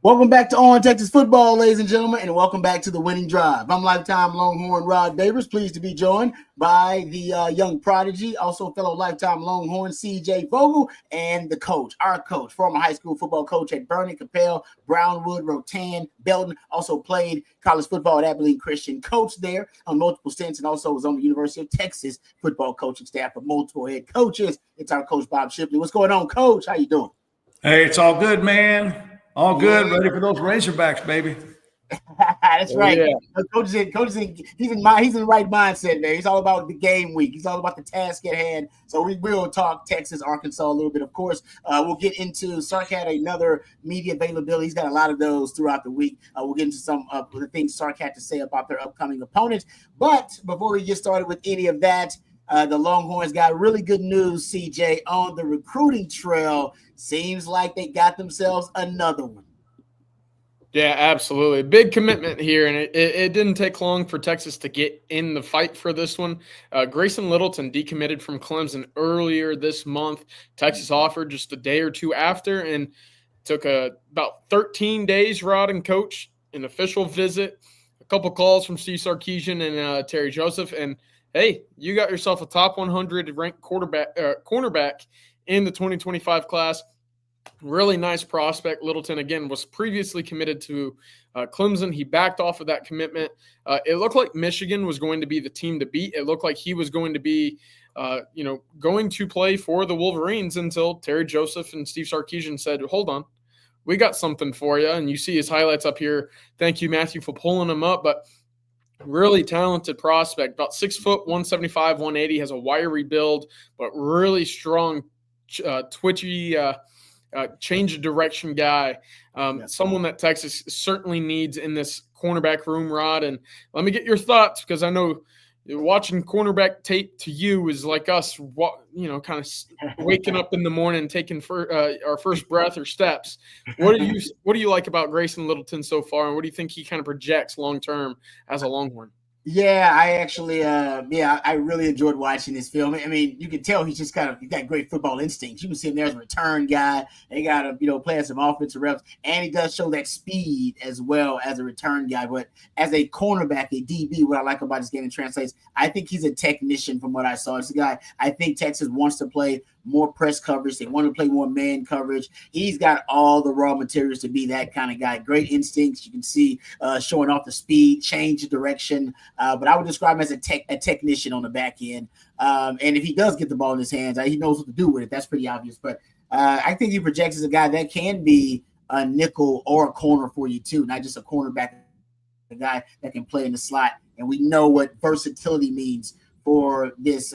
Welcome back to On Texas Football, ladies and gentlemen, and welcome back to the Winning Drive. I'm lifetime Longhorn Rod Davis, pleased to be joined by the young prodigy, also fellow lifetime Longhorn CJ Vogel, and the coach, our coach, former high school football coach at Vernon, Capel, Brownwood, Rotan, Belton, also played college football at Abilene Christian, coach there on multiple stints, and also was on the University of Texas football coaching staff of multiple head coaches. It's our coach, Bob Shipley. What's going on, Coach? How you doing? Hey, it's all good, man. All good. Ready for those Razorbacks, baby. That's right. Yeah. Coach is he's in the right mindset there. He's all about the game week. He's all about the task at hand. So we will talk Texas, Arkansas a little bit. Of course, we'll get into Sark had another media availability. He's got a lot of those throughout the week. We'll get into some of the things Sark had to say about their upcoming opponents. But before we get started with any of that, the Longhorns got really good news, CJ, on the recruiting trail. Seems like they got themselves another one. Yeah, absolutely. Big commitment here, and it didn't take long for Texas to get in the fight for this one. Graceson Littleton decommitted from Clemson earlier this month. Texas offered just a day or two after, and took about 13 days, Rod and Coach, an official visit, a couple calls from Steve Sarkisian and Terry Joseph, and hey, you got yourself a top 100 ranked cornerback in the 2025 class. Really nice prospect. Littleton, again, was previously committed to Clemson. He backed off of that commitment. It looked like Michigan was going to be the team to beat. It looked like he was going to be, going to play for the Wolverines until Terry Joseph and Steve Sarkisian said, hold on, we got something for you. And you see his highlights up here. Thank you, Matthew, for pulling him up. But really talented prospect, about 6 foot, 175, 180, has a wiry build, but really strong, twitchy, change of direction guy. Someone that Texas certainly needs in this cornerback room, Rod. And let me get your thoughts, because I know watching cornerback tape to you is like us, kind of waking up in the morning, taking our first breath or steps. What do you like about Graceson Littleton so far, and what do you think he kind of projects long term as a Longhorn? Yeah, I actually, I really enjoyed watching this film. I mean, you can tell he's got great football instincts. You can see him there as a return guy. They got him, playing some offensive reps, and he does show that speed as well as a return guy. But as a cornerback, a DB, what I like about his game and translates, I think he's a technician from what I saw. It's a guy I think Texas wants to play more press coverage. They want to play more man coverage. He's got all the raw materials to be that kind of guy. Great instincts. You can see showing off the speed, change of direction. But I would describe him as a technician on the back end. And if he does get the ball in his hands, he knows what to do with it. That's pretty obvious. But I think he projects as a guy that can be a nickel or a corner for you too, not just a cornerback, a guy that can play in the slot. And we know what versatility means for this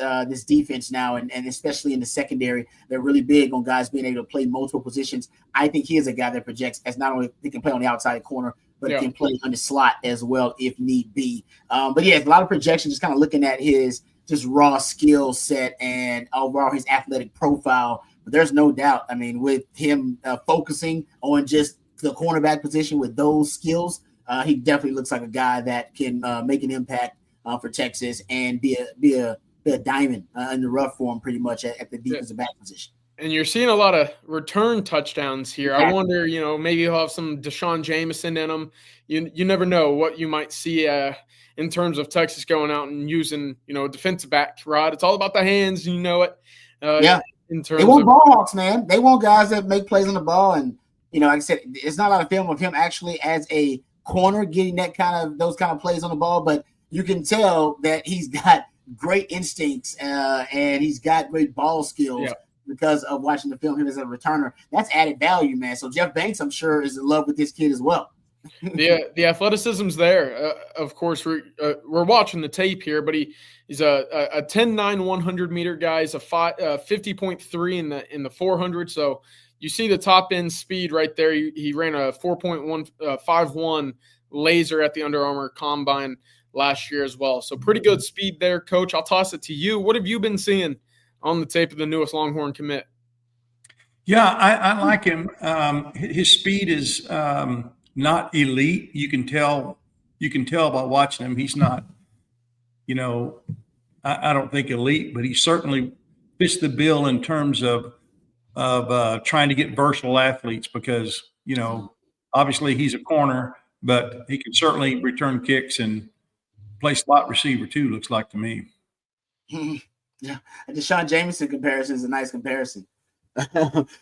defense now, and especially in the secondary. They're really big on guys being able to play multiple positions. I think he is a guy that projects as not only he can play on the outside corner, but he can play on the slot as well if need be. But yeah, a lot of projections, just kind of looking at his just raw skill set and overall his athletic profile. But there's no doubt, I mean, with him focusing on just the cornerback position with those skills, he definitely looks like a guy that can make an impact for Texas and be a diamond in the rough for him pretty much at the defensive back position. And you're seeing a lot of return touchdowns here. Exactly. I wonder, maybe he'll have some Deshaun Jameson in him. You never know what you might see in terms of Texas going out and using, defensive back, Rod. It's all about the hands, you know it. In terms they want ball hawks, man. They want guys that make plays on the ball. And, like I said, it's not a lot of film of him actually as a corner getting those kind of plays on the ball, but you can tell that he's got great instincts and he's got great ball skills because of watching the film him as a returner. That's added value, man. So Jeff Banks, I'm sure, is in love with this kid as well. The athleticism's there. Of course, we're watching the tape here, but he's a 10.9 100-meter guy. He's a 50.3 in the 400. So you see the top end speed right there. He ran a 4.51 laser at the Under Armour Combine last year as well. So pretty good speed there, Coach. I'll toss it to you. What have you been seeing on the tape of the newest Longhorn commit? Yeah, I like him. His speed is not elite. You can tell by watching him. He's not, I don't think elite, but he certainly fits the bill in terms of trying to get versatile athletes because, Obviously, he's a corner, but he can certainly return kicks and play slot receiver too, looks like to me. Yeah, Deshaun Jameson comparison is a nice comparison.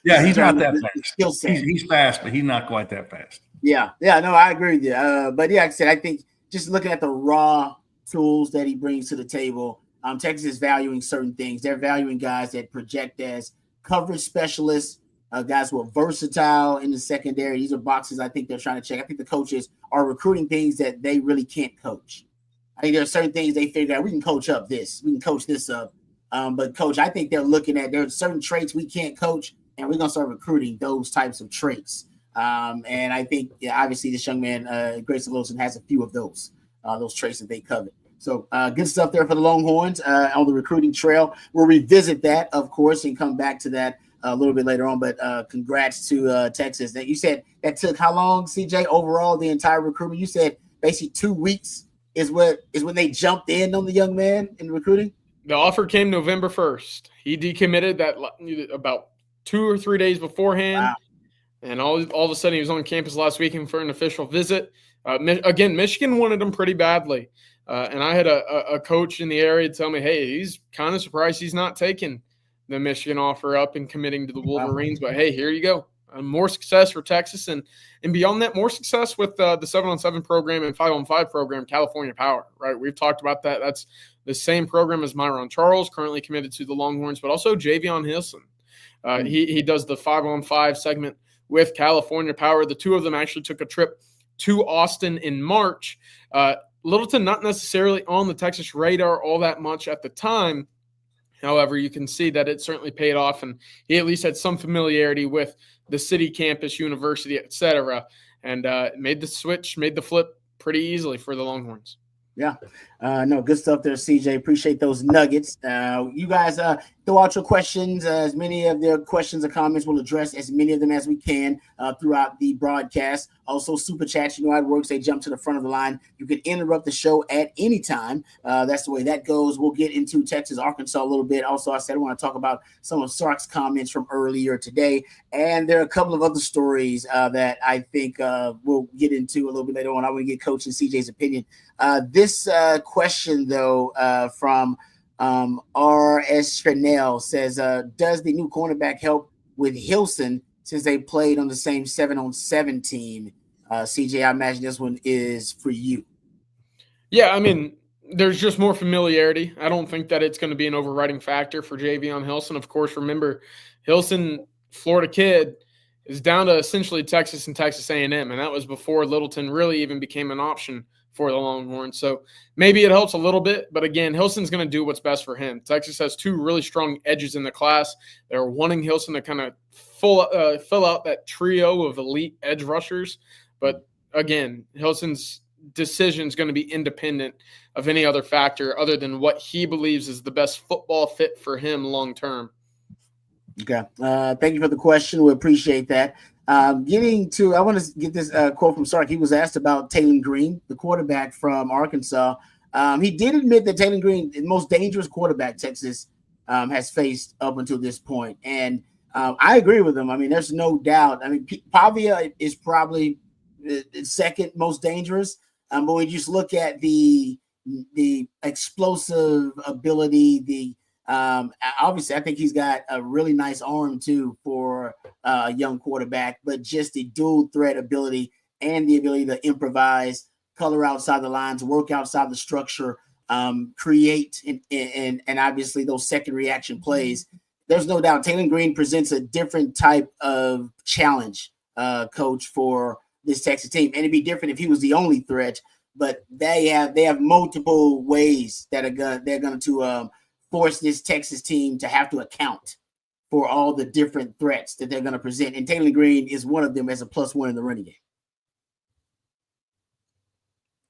Yeah, he's not that fast. Skill set. He's fast, but he's not quite that fast. Yeah, no, I agree with you. But yeah, like I said, I think just looking at the raw tools that he brings to the table, Texas is valuing certain things. They're valuing guys that project as coverage specialists, guys who are versatile in the secondary. These are boxes I think they're trying to check. I think the coaches are recruiting things that they really can't coach. I think there are certain things they figure out. We can coach up this. We can coach this up. But, Coach, I think they're looking at there are certain traits we can't coach, and we're going to start recruiting those types of traits. And I think, obviously, this young man, Graceson Littleton, has a few of those traits that they covet. So good stuff there for the Longhorns on the recruiting trail. We'll revisit that, of course, and come back to that a little bit later on. But congrats to Texas. That you said that took how long, CJ, overall, the entire recruitment? You said basically 2 weeks is when they jumped in on the young man in recruiting? The offer came November 1st. He decommitted that about 2 or 3 days beforehand. Wow. And all of a sudden he was on campus last weekend for an official visit. Again, Michigan wanted him pretty badly. And I had a coach in the area tell me, hey, he's kind of surprised he's not taking the Michigan offer up and committing to the Wolverines. But, hey, here you go. More success for Texas. And beyond that, more success with the 7-on-7 program and 5-on-5 program, California Power, right? We've talked about that. That's the same program as Myron Charles, currently committed to the Longhorns, but also Javion Hilson. He does the 5-on-5 segment with California Power. The two of them actually took a trip to Austin in March. Littleton not necessarily on the Texas radar all that much at the time. However, you can see that it certainly paid off, and he at least had some familiarity with the city, campus, university, etc., and made the switch, made the flip pretty easily for the Longhorns. Yeah. No, good stuff there, CJ. Appreciate those nuggets. You guys throw out your questions. As many of their questions or comments, we'll address as many of them as we can throughout the broadcast. Also, super chats, you know how it works. They jump to the front of the line. You can interrupt the show at any time. That's the way that goes. We'll get into Texas, Arkansas a little bit. Also, I said I want to talk about some of Sark's comments from earlier today. And there are a couple of other stories that I think we'll get into a little bit later on. I want to get Coach and CJ's opinion. This question, though, from R.S. Chanel says, does the new cornerback help with Hilson since they played on the same 7-on-7 team? CJ, I imagine this one is for you. Yeah, I mean, there's just more familiarity. I don't think that it's going to be an overriding factor for Javion Hilson. Of course, remember, Hilson, Florida kid, is down to essentially Texas and Texas A&M, and that was before Littleton really even became an option for the Longhorns. So maybe it helps a little bit, but again, Hilson's going to do what's best for him. Texas has two really strong edges in the class. They're wanting Hilson to kind of fill out that trio of elite edge rushers. But again, Hilson's decision is going to be independent of any other factor other than what he believes is the best football fit for him long term. Okay. Thank you for the question. We appreciate that. I want to get this quote from Sark. He was asked about Taylor Green, the quarterback from Arkansas. He did admit that Taylor Green, the most dangerous quarterback Texas has faced up until this point. And I agree with him. I mean, there's no doubt. I mean, Pavia is probably the second most dangerous. But when you just look at the explosive ability, obviously, I think he's got a really nice arm too for a young quarterback, but just the dual threat ability and the ability to improvise, color outside the lines, work outside the structure, create, and obviously those second reaction plays. There's no doubt Taylor Green presents a different type of challenge, coach, for this Texas team. And it'd be different if he was the only threat, but they have multiple ways that they're going to force this Texas team to have to account for all the different threats that they're going to present. And Taylor Green is one of them as a +1 in the running game.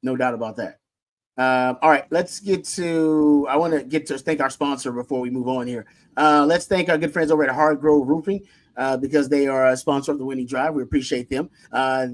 No doubt about that. All right, let's get to – I want to get to thank our sponsor before we move on here. Let's thank our good friends over at Hardgrove Roofing because they are a sponsor of the Winning Drive. We appreciate them.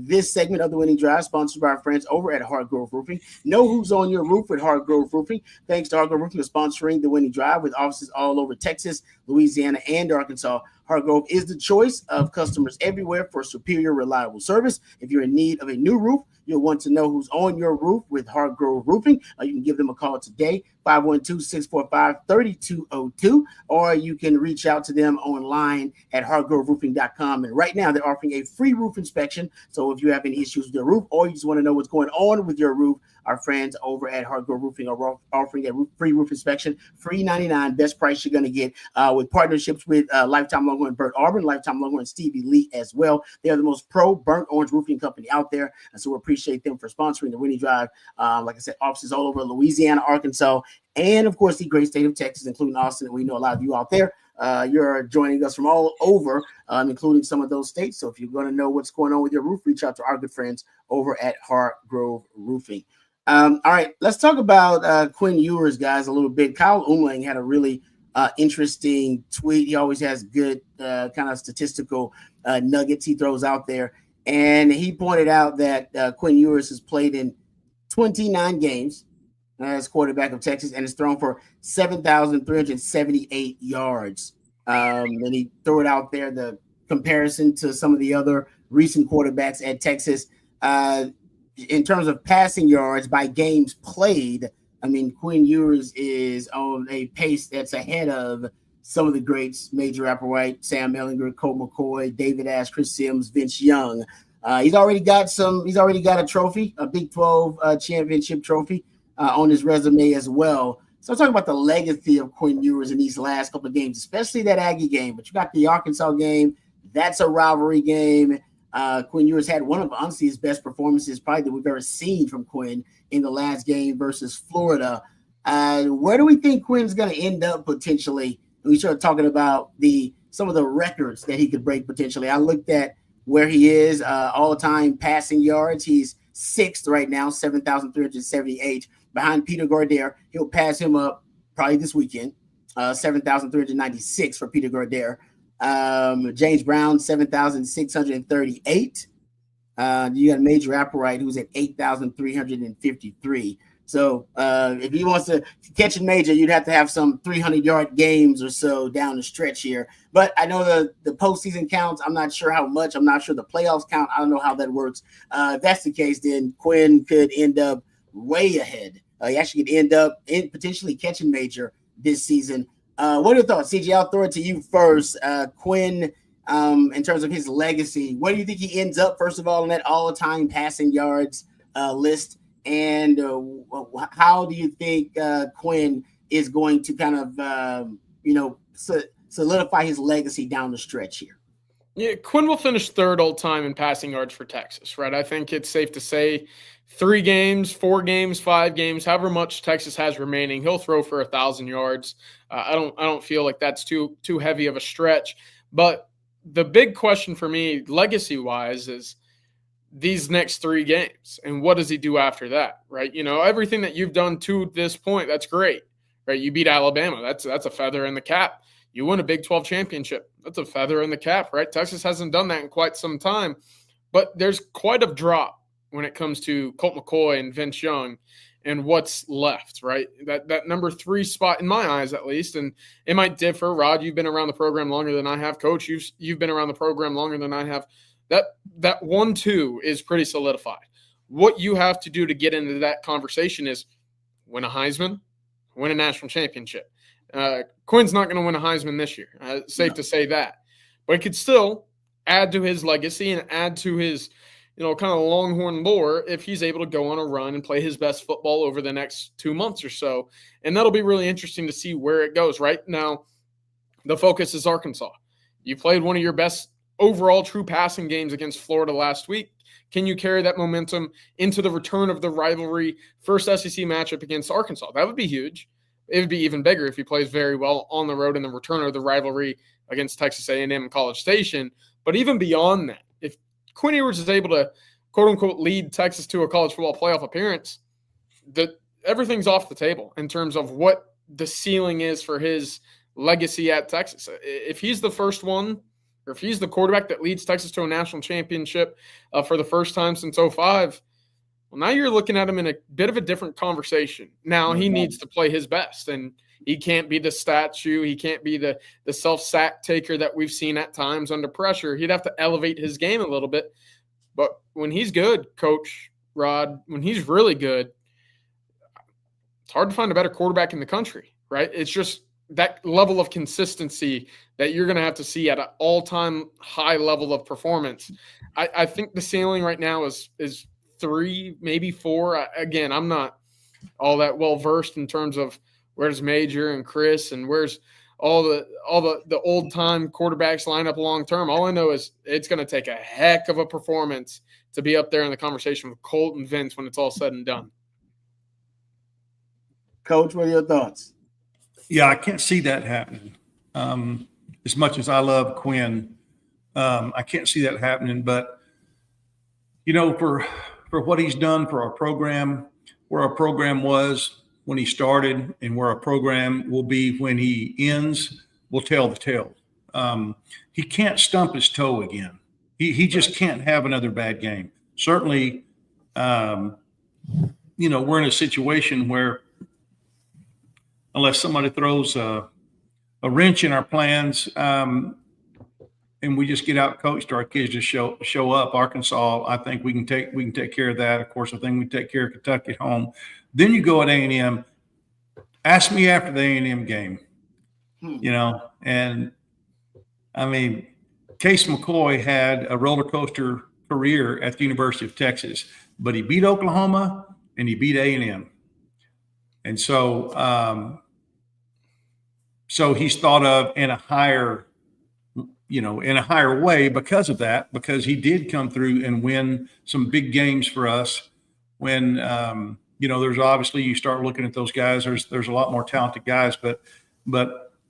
This segment of the Winning Drive sponsored by our friends over at Hardgrove Roofing. Know who's on your roof with Hardgrove Roofing. Thanks to Hardgrove Roofing for sponsoring the Winning Drive with offices all over Texas, Louisiana, and Arkansas. Hargrove is the choice of customers everywhere for superior, reliable service. If you're in need of a new roof, you'll want to know who's on your roof with Hargrove Roofing. You can give them a call today, 512-645-3202, or you can reach out to them online at hargroveroofing.com. And right now they're offering a free roof inspection. So if you have any issues with your roof or you just want to know what's going on with your roof, our friends over at Hargrove Roofing are offering a free roof inspection, free 99, best price you're going to get, with partnerships with Lifetime Longhorn Bert Auburn, Lifetime Longhorn Stevie Lee as well. They are the most pro burnt orange roofing company out there. And so we appreciate them for sponsoring the Winnie Drive. Like I said, offices all over Louisiana, Arkansas, and of course the great state of Texas, including Austin. And we know a lot of you out there. You're joining us from all over, including some of those states. So if you're going to know what's going on with your roof, reach out to our good friends over at Hargrove Roofing. All right, let's talk about Quinn Ewers, guys, a little bit. Kyle Umlang had a really interesting tweet. He always has good kind of statistical nuggets he throws out there. And he pointed out that Quinn Ewers has played in 29 games as quarterback of Texas and has thrown for 7,378 yards. And he threw it out there, the comparison to some of the other recent quarterbacks at Texas. In terms of passing yards by games played, I mean, Quinn Ewers is on a pace that's ahead of some of the greats: Major Applewhite, Sam Ehlinger, Colt McCoy, David Ash, Chris Sims, Vince Young. He's already got a trophy, a Big 12 championship trophy on his resume as well. So I'm talking about the legacy of Quinn Ewers in these last couple of games, especially that Aggie game. But you got the Arkansas game. That's a rivalry game. Quinn Ewers had one of, honestly, his best performances probably that we've ever seen from Quinn in the last game versus Florida. Where do we think Quinn's going to end up potentially? We started talking about some of the records that he could break potentially. I looked at where he is all-time passing yards. He's sixth right now, 7,378 behind Peter Gardere. He'll pass him up probably this weekend, 7,396 for Peter Gardere. James Brown, 7,638. You got Major Applewhite, who's at 8,353. So if he wants to catch a major, you'd have to have some 300-yard games or so down the stretch here. But I know the postseason counts. I'm not sure how much. I'm not sure the playoffs count. I don't know how that works. If that's the case, then Quinn could end up way ahead. He actually could end up potentially catching major this season. What are your thoughts, CJ? I'll throw it to you first. Quinn, in terms of his legacy, what do you think he ends up, first of all, in that all-time passing yards list? And how do you think Quinn is going to kind of, solidify his legacy down the stretch here? Yeah, Quinn will finish third all-time in passing yards for Texas, right? I think it's safe to say 3 games, 4 games, 5 games, however much Texas has remaining, he'll throw for 1,000 yards. I don't feel like that's too heavy of a stretch. But the big question for me, legacy-wise, is these next 3 games, and what does he do after that, right? You know, everything that you've done to this point, that's great, right? You beat Alabama, that's a feather in the cap. You win a Big 12 championship, that's a feather in the cap, right? Texas hasn't done that in quite some time, but there's quite a drop when it comes to Colt McCoy and Vince Young and what's left, right? That number 3 spot, in my eyes at least, and it might differ. Rod, you've been around the program longer than I have. Coach, you've been around the program longer than I have. That 1-2 is pretty solidified. What you have to do to get into that conversation is win a Heisman, win a national championship. Quinn's not going to win a Heisman this year. Safe to say that. But he could still add to his legacy and add to his, kind of Longhorn lore if he's able to go on a run and play his best football over the next 2 months or so. And that'll be really interesting to see where it goes. Right now, the focus is Arkansas. You played one of your best overall true passing games against Florida last week. Can you carry that momentum into the return of the rivalry first SEC matchup against Arkansas? That would be huge. It would be even bigger if he plays very well on the road in the return of the rivalry against Texas A&M and College Station. But even beyond that, if Quinn Ewers is able to, quote-unquote, lead Texas to a college football playoff appearance, everything's off the table in terms of what the ceiling is for his legacy at Texas. If he's the first one, or if he's the quarterback that leads Texas to a national championship for the first time since 2005, well, now you're looking at him in a bit of a different conversation. Now he needs to play his best, and He can't be the statue. He can't be the self-sack taker that we've seen at times under pressure. He'd have to elevate his game a little bit. But when he's good, Coach Rod, when he's really good, it's hard to find a better quarterback in the country, right? It's just that level of consistency that you're going to have to see at an all-time high level of performance. I think the ceiling right now is 3, maybe 4. Again, I'm not all that well versed in terms of where's Major and Chris and where's all the old-time quarterbacks line up long-term. All I know is it's going to take a heck of a performance to be up there in the conversation with Colt and Vince when it's all said and done. Coach, what are your thoughts? Yeah, I can't see that happening. As much as I love Quinn, I can't see that happening. But, for what he's done for our program, where our program was when he started and where our program will be when he ends, will tell the tale. He can't stump his toe again. He just can't have another bad game. Certainly, we're in a situation where unless somebody throws a wrench in our plans, and we just get out coached, our kids just show up. Arkansas, I think we can take care of that. Of course, I think we can take care of Kentucky at home. Then you go at A&M. Ask me after the A&M game, and I mean, Case McCoy had a roller coaster career at the University of Texas, but he beat Oklahoma and he beat A&M. And so he's thought of in a higher way because of that, because he did come through and win some big games for us when, there's obviously, you start looking at those guys, there's a lot more talented guys, but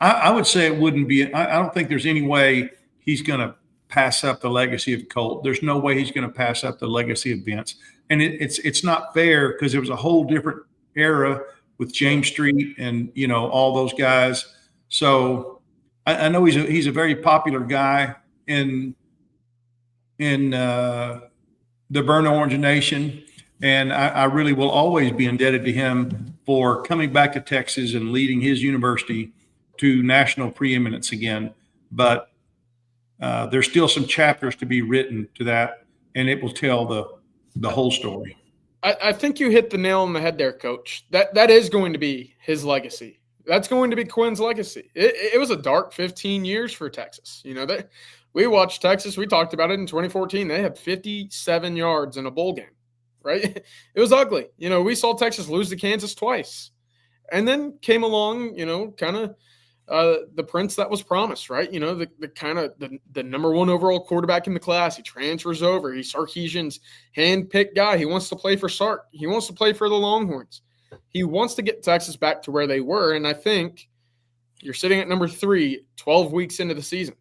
I would say it wouldn't be, I don't think there's any way he's going to pass up the legacy of Colt. There's no way he's going to pass up the legacy of Vince. And it's not fair because it was a whole different era with James Street and, all those guys. So I know he's a very popular guy in the Burn Orange Nation. And I really will always be indebted to him for coming back to Texas and leading his university to national preeminence again. But there's still some chapters to be written to that, and it will tell the whole story. I think you hit the nail on the head there, Coach. That is going to be his legacy. That's going to be Quinn's legacy. It was a dark 15 years for Texas. We watched Texas. We talked about it in 2014. They had 57 yards in a bowl game, right? It was ugly. We saw Texas lose to Kansas twice. And then came along, kind of the prince that was promised, right? The number 1 overall quarterback in the class. He transfers over. He's Sarkisian's hand-picked guy. He wants to play for Sark. He wants to play for the Longhorns. He wants to get Texas back to where they were, and I think you're sitting at number 3, 12 weeks into the season.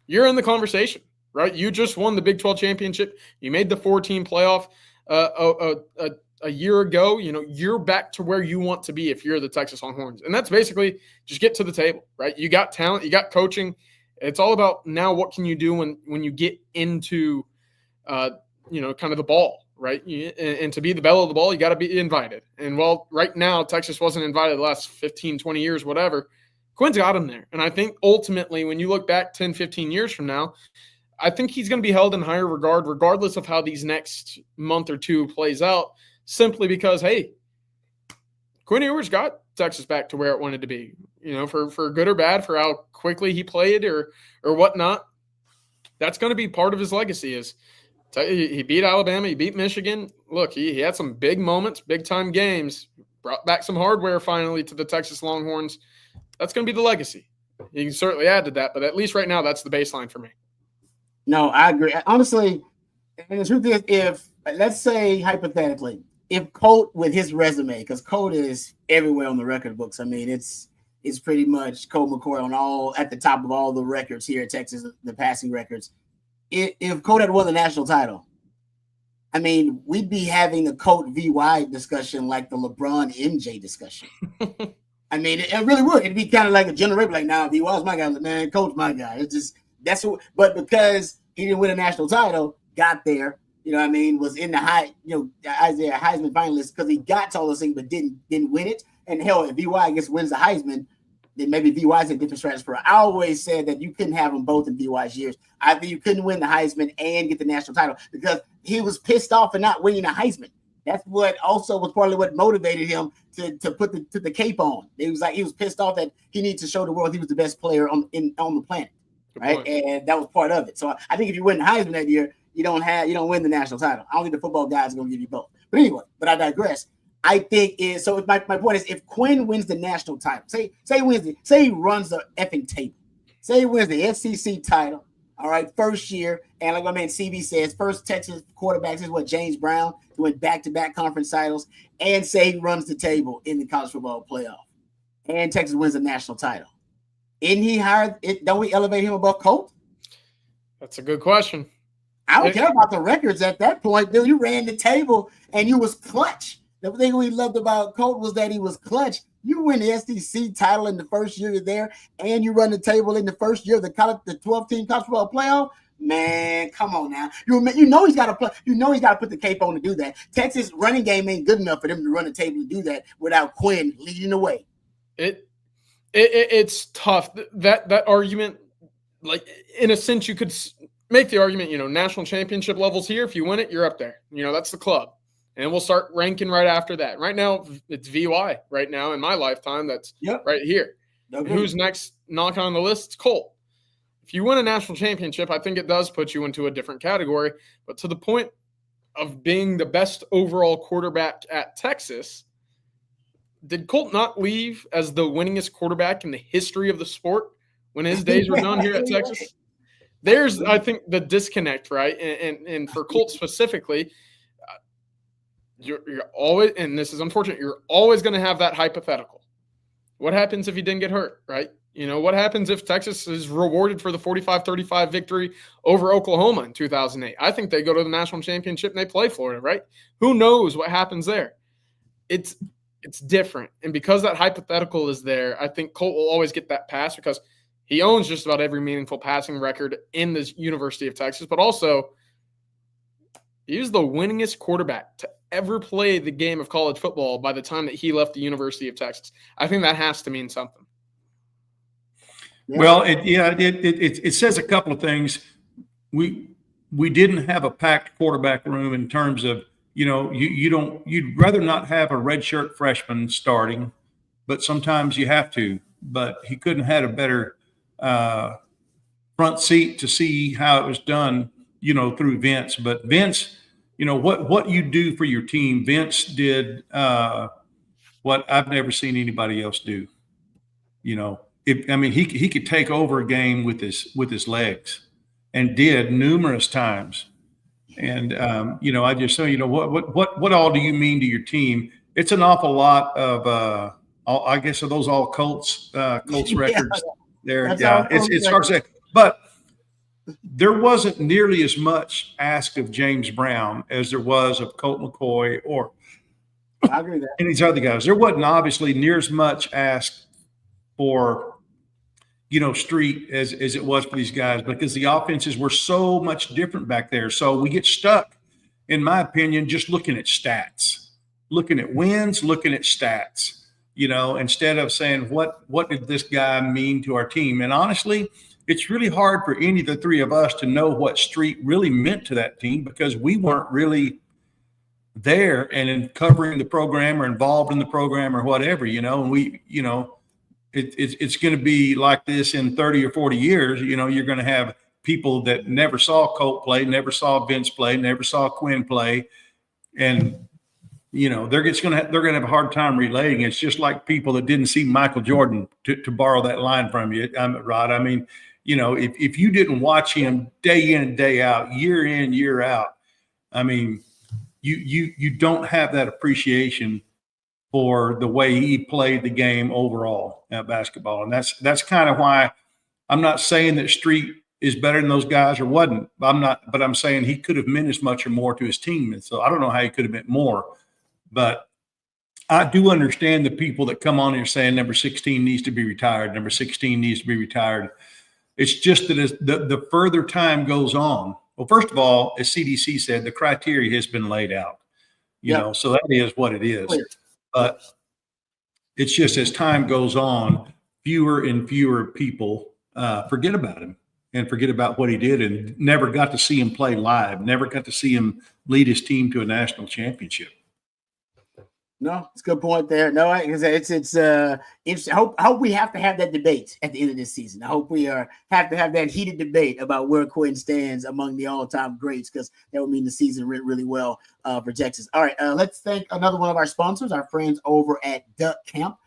You're in the conversation, right? You just won the Big 12 championship. You made the 4-team playoff a year ago. You're back to where you want to be if you're the Texas Longhorns. And that's basically just get to the table, right? You got talent, you got coaching. It's all about now what can you do when you get into, kind of the ball, right? And to be the belle of the ball, you got to be invited. And while right now Texas wasn't invited the last 15, 20 years, whatever, Quinn's got him there. And I think ultimately when you look back 10, 15 years from now, I think he's going to be held in higher regard regardless of how these next month or two plays out, simply because, hey, Quinn Ewers got Texas back to where it wanted to be, for good or bad, for how quickly he played or whatnot. That's going to be part of his legacy is he beat Alabama, he beat Michigan. Look, he had some big moments, big-time games, brought back some hardware finally to the Texas Longhorns. That's going to be the legacy. You can certainly add to that, but at least right now, that's the baseline for me. No, I agree. Honestly, and the truth is, if, let's say hypothetically, if Colt with his resume, because Colt is everywhere on the record books. I mean, it's pretty much Colt McCoy at the top of all the records here at Texas, the passing records. If Colt had won the national title, I mean, we'd be having the Colt VY discussion like the LeBron MJ discussion. I mean, it really would. It'd be kind of like a generation, like, nah, VY's my guy. Man, Colt's my guy. It's just, that's what, but because he didn't win a national title, got there, was in the Isaiah Heisman finalist because he got to all those things but didn't win it. And hell, if VY wins the Heisman, then maybe VY's a different strategy. I always said that you couldn't have them both in VY's years. I think you couldn't win the Heisman and get the national title because he was pissed off for not winning the Heisman. That's what also was partly what motivated him to put the cape on. It was like he was pissed off that he needed to show the world he was the best player on the planet, right? And that was part of it. So I think if you win the Heisman that year, you don't win the national title. I don't think the football guys are going to give you both. But anyway, I digress. I think my point is if Quinn wins the national title, say he runs the effing table, say he wins the SEC title, all right, first year, and like my man CB says, first Texas quarterback is James Brown who went back-to-back conference titles, and say he runs the table in the college football playoff, and Texas wins the national title. Isn't he hired? Don't we elevate him above Colt? That's a good question. I don't care about the records at that point, dude. You ran the table and you was clutch. The thing we loved about Colt was that he was clutch. You win the SEC title in the first year you're there, and you run the table in the first year of the 12-team college football playoff. Man, come on now. You know he's got to play. You know he's got to put the cape on to do that. Texas running game ain't good enough for them to run the table to do that without Quinn leading the way. It's tough. That argument, like in a sense, you could make the argument. National championship levels here. If you win it, you're up there. That's the club. And we'll start ranking right after that. Right now, it's VY. Right now, in my lifetime, that's right here. Okay. Who's next knocking on the list? It's Colt. If you win a national championship, I think it does put you into a different category. But to the point of being the best overall quarterback at Texas, did Colt not leave as the winningest quarterback in the history of the sport when his days were done here at Texas? There's, I think, the disconnect, right? And for Colt specifically – You're always, and this is unfortunate, you're always going to have that hypothetical. What happens if he didn't get hurt, right? What happens if Texas is rewarded for the 45-35 victory over Oklahoma in 2008? I think they go to the national championship and they play Florida, right? Who knows what happens there? It's different. And because that hypothetical is there, I think Colt will always get that pass because he owns just about every meaningful passing record in the University of Texas, but also he was the winningest quarterback to ever play the game of college football by the time that he left the University of Texas. I think that has to mean something. Well, it says a couple of things. We didn't have a packed quarterback room in terms of, you'd rather not have a redshirt freshman starting, but sometimes you have to. But he couldn't have had a better front seat to see how it was done, through Vince. But Vince, what you do for your team, Vince did what I've never seen anybody else do. He could take over a game with his legs, and did numerous times. And I just say, what all do you mean to your team? It's an awful lot of I guess are those all Colts records there? Yeah, it's hard to say, but there wasn't nearly as much asked of James Brown as there was of Colt McCoy or I agree with that. And these other guys. There wasn't obviously near as much asked for, Street as it was for these guys because the offenses were so much different back there. So we get stuck, in my opinion, just looking at stats, looking at wins, looking at stats, instead of saying what did this guy mean to our team? And honestly, it's really hard for any of the three of us to know what Street really meant to that team because we weren't really there and in covering the program or involved in the program or whatever, and we, it's going to be like this in 30 or 40 years. You're going to have people that never saw Colt play, never saw Vince play, never saw Quinn play. And, they're going to have a hard time relating. It's just like people that didn't see Michael Jordan, to borrow that line from you, Rod. I mean, if you didn't watch him day in and day out, year in, year out, I mean, you don't have that appreciation for the way he played the game overall at basketball. And that's kind of why I'm not saying that Street is better than those guys or wasn't. But I'm saying he could have meant as much or more to his team. And so I don't know how he could have meant more, but I do understand the people that come on here saying number 16 needs to be retired. Number 16 needs to be retired. It's just that as the further time goes on, well, first of all, as CDC said, the criteria has been laid out, so that is what it is. But It's just as time goes on, fewer and fewer people forget about him and forget about what he did, and never got to see him play live, never got to see him lead his team to a national championship. No, it's a good point there. No, it's I hope we have to have that debate at the end of this season. I hope we have to have that heated debate about where Quinn stands among the all-time greats, because that would mean the season went really well for Texas. All right, let's thank another one of our sponsors, our friends over at Duck Camp.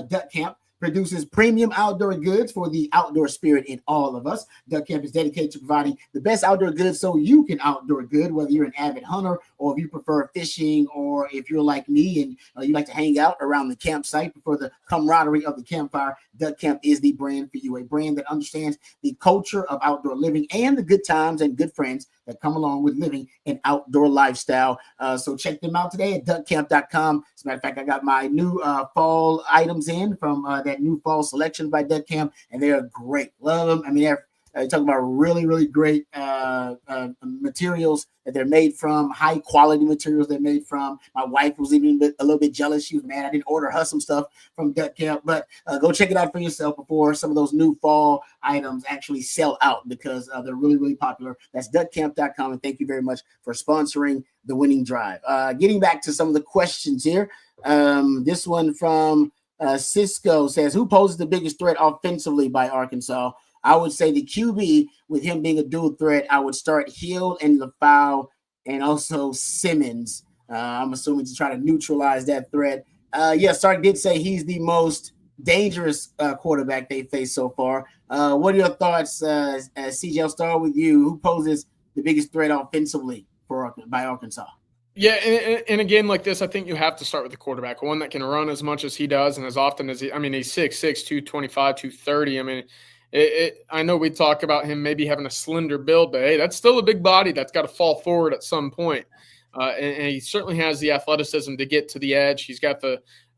Duck Camp produces premium outdoor goods for the outdoor spirit in all of us. Duck Camp is dedicated to providing the best outdoor goods so you can outdoor good, whether you're an avid hunter or if you prefer fishing, or if you're like me and you like to hang out around the campsite for the camaraderie of the campfire. Duck Camp is the brand for you, a brand that understands the culture of outdoor living and the good times and good friends that come along with living an outdoor lifestyle. So check them out today at duckcamp.com. As a matter of fact, I got my new fall items in from that new fall selection by Duck Camp, and they are great. Love them. I mean, they're talking about really, really great materials that they're made from, high quality materials they're made from. My wife was even a little bit jealous. She was mad I didn't order her some stuff from Duck Camp, but go check it out for yourself before some of those new fall items actually sell out, because they're really, really popular. That's duckcamp.com, and thank you very much for sponsoring the winning drive. Getting back to some of the questions here. This one from Cisco says, who poses the biggest threat offensively by Arkansas? I would say the QB, with him being a dual threat. I would start Hill and LaFau, and also Simmons. I'm assuming to try to neutralize that threat. Sark did say he's the most dangerous quarterback they faced so far. What are your thoughts, CJ? I'll start with you. Who poses the biggest threat offensively by Arkansas? Yeah, in a game like this, I think you have to start with the quarterback, one that can run as much as he does and as often as he's 6'6", 225, 230. I mean, I know we talk about him maybe having a slender build, but hey, that's still a big body that's got to fall forward at some point. And he certainly has the athleticism to get to the edge. He's got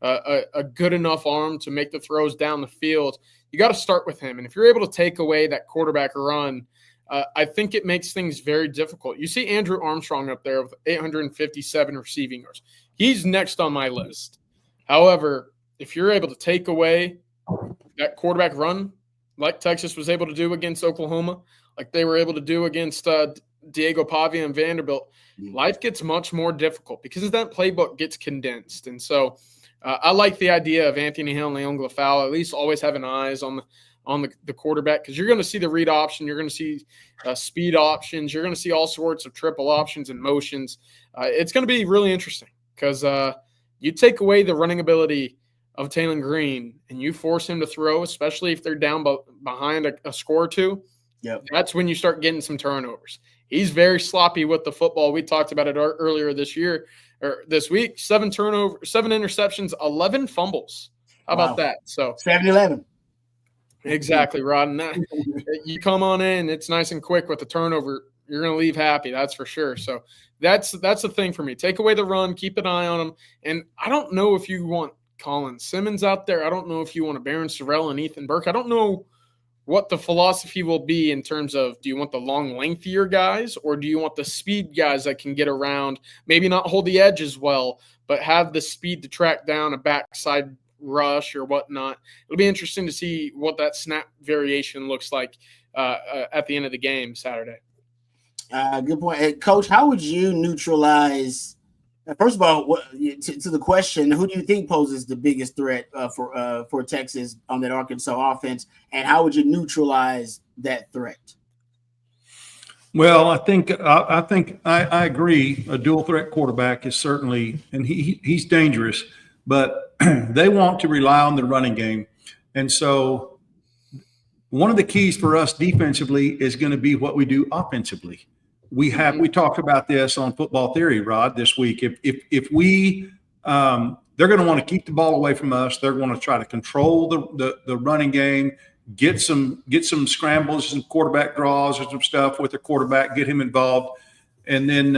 a good enough arm to make the throws down the field. You got to start with him. And if you're able to take away that quarterback run, I think it makes things very difficult. You see Andrew Armstrong up there with 857 receiving yards. He's next on my list. However, if you're able to take away that quarterback run, like Texas was able to do against Oklahoma, like they were able to do against Diego Pavia and Vanderbilt, life gets much more difficult because that playbook gets condensed. And so I like the idea of Anthony Hill and Leon LaFau at least always having eyes on the quarterback, because you're going to see the read option, you're going to see speed options, you're going to see all sorts of triple options and motions. It's going to be really interesting because you take away the running ability of Taylon Green and you force him to throw, especially if they're down behind a score or two. Yep. That's when you start getting some turnovers. He's very sloppy with the football. We talked about it earlier this year or this week. 7 interceptions, 11 fumbles. How about that? So 7-11. Exactly, Rod. And you come on in, it's nice and quick with the turnover. You're going to leave happy, that's for sure. So that's the thing for me. Take away the run, keep an eye on him. And I don't know if you want Colin Simmons out there. I don't know if you want a Barron Sorrell and Ethan Burke. I don't know what the philosophy will be in terms of, do you want the long, lengthier guys, or do you want the speed guys that can get around, maybe not hold the edge as well, but have the speed to track down a backside rush or whatnot? It'll be interesting to see what that snap variation looks like at the end of the game Saturday. Good point. Hey, Coach, how would you neutralize first of all, to the question, who do you think poses the biggest threat for Texas on that Arkansas offense, and how would you neutralize that threat? Well, I think I agree. A dual threat quarterback is certainly, and he's dangerous, but they want to rely on the running game, and so one of the keys for us defensively is going to be what we do offensively. We talked about this on Football Theory, Rod, this week. If we they're going to want to keep the ball away from us. They're going to try to control the running game, get some scrambles, some quarterback draws, or some stuff with the quarterback, get him involved, and then.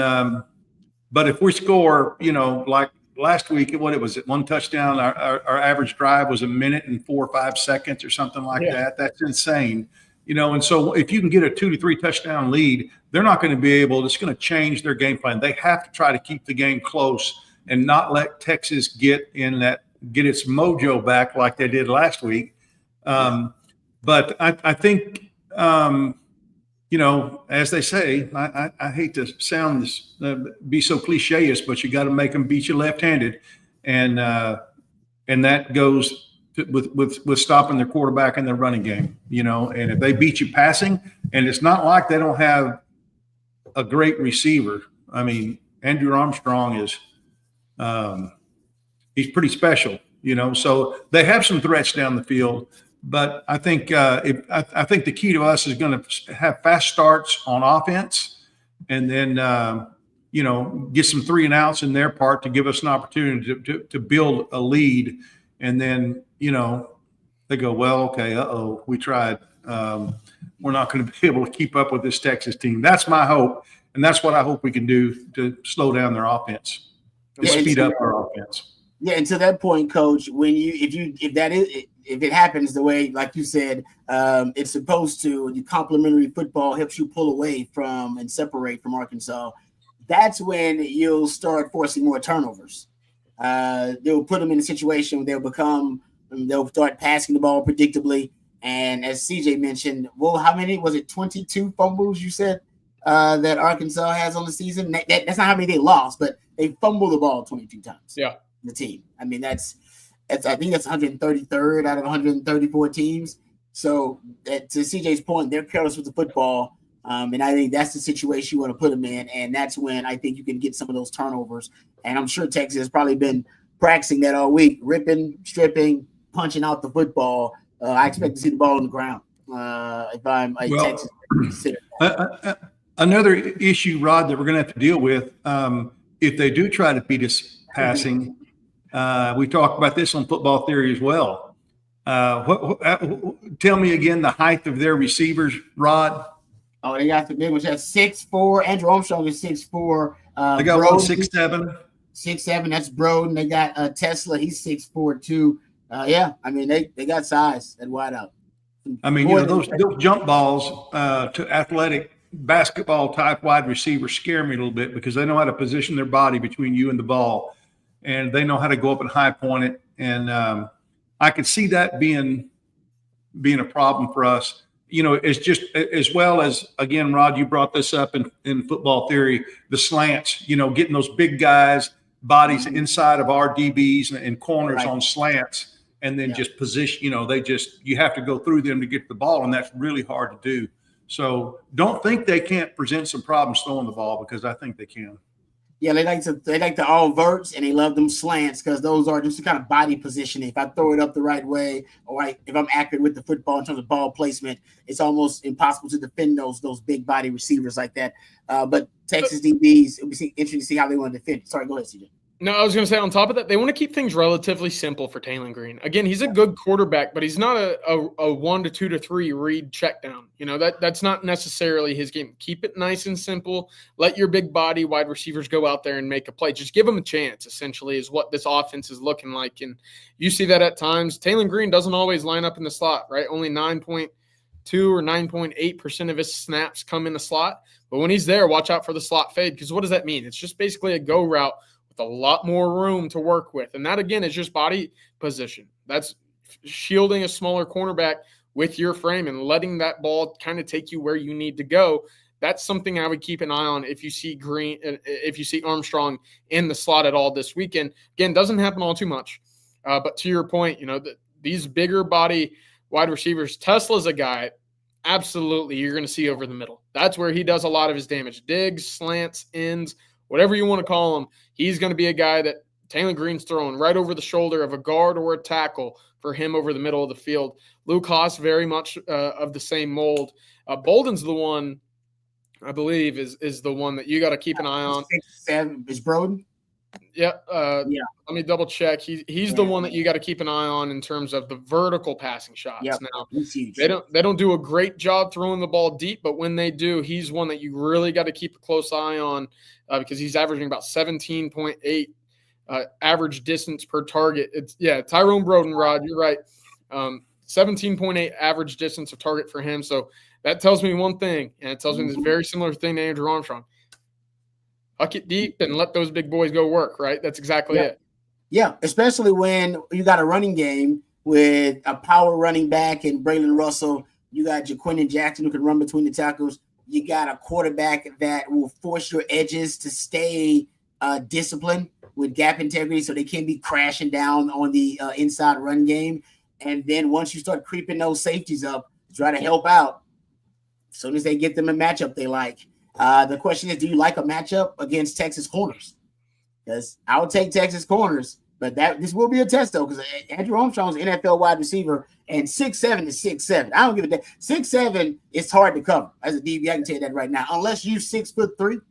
But if we score, like last week, one touchdown. Our average drive was 1 minute and 4 or 5 seconds or something like that. That's insane. And so if you can get a 2 to 3 touchdown lead, they're not going to be able. It's going to change their game plan. They have to try to keep the game close and not let Texas get in that get its mojo back like they did last week. But I think, as they say, I hate to sound this, be so cliche-ish, but you got to make them beat you left-handed. And that goes with stopping their quarterback in their running game, and if they beat you passing, and it's not like they don't have a great receiver. I mean, Andrew Armstrong is, he's pretty special, so they have some threats down the field. But I think I think the key to us is going to have fast starts on offense, and then get some 3 and outs in their part to give us an opportunity to build a lead, and then they go, well, okay, we tried. We're not going to be able to keep up with this Texas team. That's my hope, and that's what I hope we can do to slow down their offense, to speed up our offense. Yeah, and to that point, Coach, if it happens the way, like you said, it's supposed to, the complementary football helps you pull away from and separate from Arkansas. That's when you'll start forcing more turnovers. They'll put them in a situation where they'll start passing the ball predictably. And as CJ mentioned, well, how many was it? 22 fumbles you said that Arkansas has on the season. That's not how many they lost, but they fumbled the ball 22 times. Yeah. The team. I mean, that's I think that's 133rd out of 134 teams. So to CJ's point, they're careless with the football, and I think that's the situation you want to put them in, and that's when I think you can get some of those turnovers. And I'm sure Texas has probably been practicing that all week, ripping, stripping, punching out the football. I expect to see the ball on the ground if I'm a Texas. Another issue, Rod, that we're going to have to deal with if they do try to beat us passing. We talked about this on Football Theory as well. Tell me again the height of their receivers, Rod. Oh, they got the big ones. That's 6'4". Andrew Armstrong is 6'4". They got Broden, one 6'7". 6'7". That's Broden. They got Tesla. He's 6'4" too. I mean they got size and wide out. I mean, those jump balls to athletic basketball type wide receivers scare me a little bit because they know how to position their body between you and the ball. And they know how to go up and high point it. And I could see that being a problem for us. It's just as well as, again, Rod, you brought this up in Football Theory, the slants, getting those big guys, bodies inside of our DBs and corners on slants, and then just position, you have to go through them to get the ball, and that's really hard to do. So don't think they can't present some problems throwing the ball, because I think they can. Yeah, they like the all verts, and they love them slants because those are just the kind of body positioning. If I throw it up the right way, or if I'm accurate with the football in terms of ball placement, it's almost impossible to defend those big body receivers like that. But Texas DBs, it'll be interesting to see how they want to defend. Sorry, go ahead, CJ. No, I was going to say on top of that, they want to keep things relatively simple for Taylor Green. Again, he's a good quarterback, but he's not a 1 to 2 to 3 read check down. That's not necessarily his game. Keep it nice and simple. Let your big body wide receivers go out there and make a play. Just give them a chance, essentially, is what this offense is looking like. And you see that at times. Taylor Green doesn't always line up in the slot, right? Only 9.2 or 9.8% of his snaps come in the slot. But when he's there, watch out for the slot fade, because what does that mean? It's just basically a go route with a lot more room to work with. And that, again, is just body position. That's shielding a smaller cornerback with your frame and letting that ball kind of take you where you need to go. That's something I would keep an eye on if you see Armstrong in the slot at all this weekend. Again, doesn't happen all too much. But to your point, these bigger body wide receivers, Tesla's a guy, absolutely, you're going to see over the middle. That's where he does a lot of his damage. Digs, slants, ends, whatever you want to call him, he's going to be a guy that Taylor Green's throwing right over the shoulder of a guard or a tackle for him over the middle of the field. Luke Haas, very much of the same mold. Bolden's the one, I believe, is the one that you got to keep an eye on. 6'7" is Broden. Yeah. Let me double check. He's the one that you got to keep an eye on in terms of the vertical passing shots. Yep. Now, they don't do a great job throwing the ball deep, but when they do, he's one that you really got to keep a close eye on because he's averaging about 17.8 average distance per target. Tyrone Broden, Rod, you're right. 17.8 average distance of target for him. So that tells me one thing, and it tells me this very similar thing to Andrew Armstrong. Huck it deep and let those big boys go work, right? That's exactly it. Yeah, especially when you got a running game with a power running back and Braylon Russell. You got Jaquindon Jackson who can run between the tackles. You got a quarterback that will force your edges to stay disciplined with gap integrity so they can't be crashing down on the inside run game. And then once you start creeping those safeties up, try to help out. As soon as they get them a matchup they like. The question is, do you like a matchup against Texas corners? Because I would take Texas corners, but this will be a test, though, because Andrew Armstrong's an NFL wide receiver, and 6'7" is 6'7". I don't give a damn. 6'7" is hard to cover. As a DB, I can tell you that right now. Unless you're 6'3".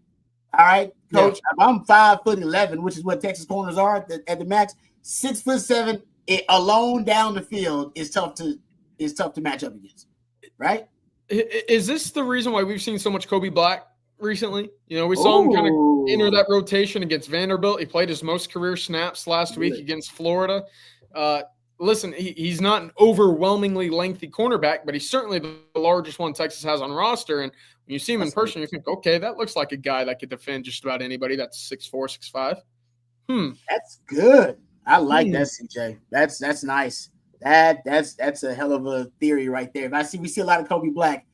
All right, Coach. Yeah. If I'm 5'11", which is what Texas corners are at the max, 6'7", alone down the field is tough to match up against. Right? Is this the reason why we've seen so much Kobe Black recently? You know, we saw him kind of enter that rotation against Vanderbilt. He played his most career snaps last week against Florida. Listen, he's not an overwhelmingly lengthy cornerback, but he's certainly the largest one Texas has on roster. And when you see him in person, you think, okay, that looks like a guy that could defend just about anybody that's 6'4", 6'5". That's good. I like that, CJ. That's nice. That's a hell of a theory right there. If we see a lot of Kobe Black,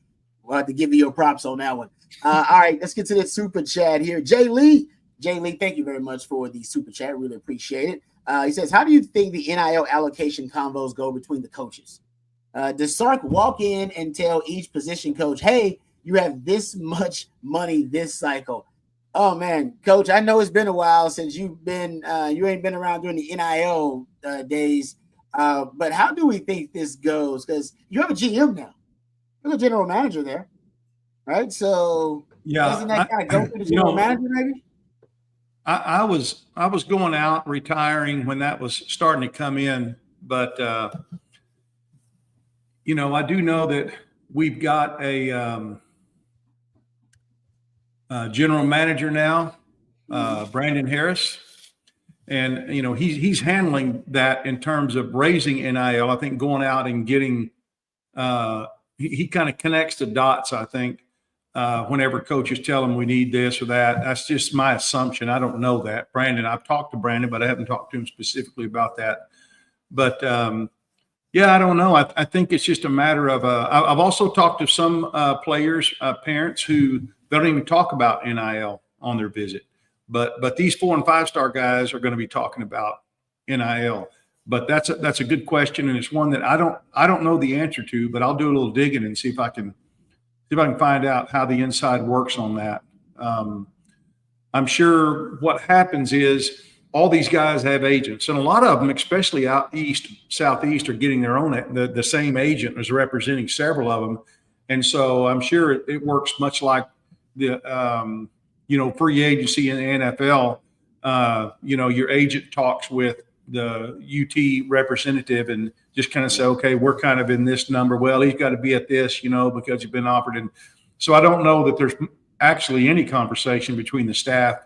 we'll have to give you your props on that one. All right, let's get to the super chat here. Jay Lee, thank you very much for the super chat. Really appreciate it. He says, how do you think the NIL allocation combos go between the coaches? Does Sark walk in and tell each position coach, hey, you have this much money this cycle? Oh, man, Coach, I know it's been a while since you ain't been around during the NIL days. But how do we think this goes? Because you have a GM now. You're a general manager there, right? So doesn't that kind of go through the general manager maybe? I was going out retiring when that was starting to come in, but I do know that we've got a general manager now, Brandon Harris. And, he's handling that in terms of raising NIL. I think going out and getting he kind of connects the dots, I think, whenever coaches tell him we need this or that. That's just my assumption. I don't know that. I've talked to Brandon, but I haven't talked to him specifically about that. But, I don't know. I think it's just a matter of I've also talked to some players, parents who they don't even talk about NIL on their visit. But these 4- and 5-star guys are going to be talking about NIL. But that's a good question, and it's one that I don't know the answer to. But I'll do a little digging and see if I can find out how the inside works on that. I'm sure what happens is all these guys have agents, and a lot of them, especially out east, southeast, are getting their own. The same agent is representing several of them, and so I'm sure it works much like the free agency in the NFL. Your agent talks with the UT representative and just kind of say, okay, we're kind of in this number. Well, he's got to be at this, because he's been offered. And so I don't know that there's actually any conversation between the staff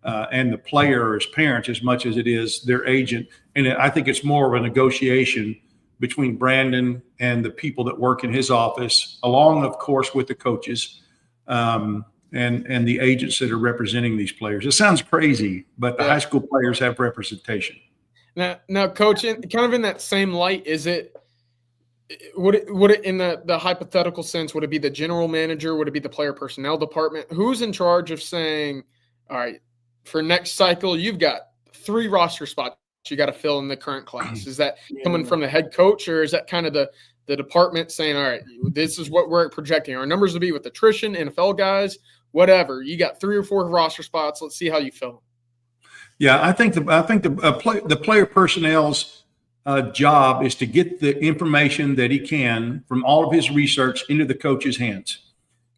and the player or his parents as much as it is their agent. And I think it's more of a negotiation between Brandon and the people that work in his office, along, of course, with the coaches. And the agents that are representing these players. It sounds crazy, but the high school players have representation. Now, Coach, kind of in that same light, would it in the hypothetical sense, would it be the general manager? Would it be the player personnel department? Who's in charge of saying, all right, for next cycle, you've got 3 roster spots you got to fill in the current class? Is that coming from the head coach, or is that kind of the department saying, all right, this is what we're projecting our numbers to be with attrition, NFL guys, whatever. You got 3 or 4 roster spots. Let's see how you fill them. Yeah, I think the player personnel's job is to get the information that he can from all of his research into the coach's hands,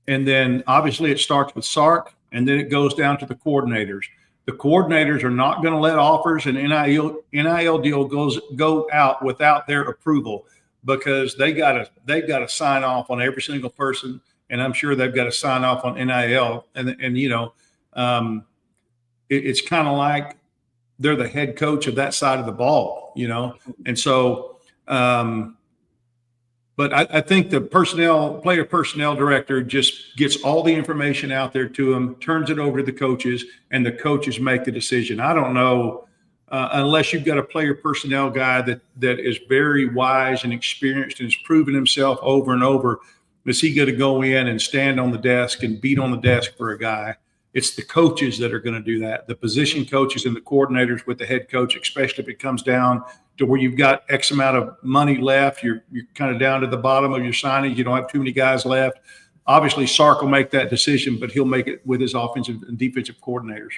and then obviously it starts with Sark, and then it goes down to the coordinators. The coordinators are not going to let offers and NIL deal go out without their approval, because they got to sign off on every single person. And I'm sure they've got to sign off on NIL, and it's kind of like they're the head coach of that side of the ball, and so. But I think the player personnel director just gets all the information out there to him, turns it over to the coaches, and the coaches make the decision. I don't know unless you've got a player personnel guy that is very wise and experienced and has proven himself over and over. Is he going to go in and stand on the desk and beat on the desk for a guy? It's the coaches that are going to do that, the position coaches and the coordinators with the head coach, especially if it comes down to where you've got X amount of money left. You're kind of down to the bottom of your signings. You don't have too many guys left. Obviously, Sark will make that decision, but he'll make it with his offensive and defensive coordinators.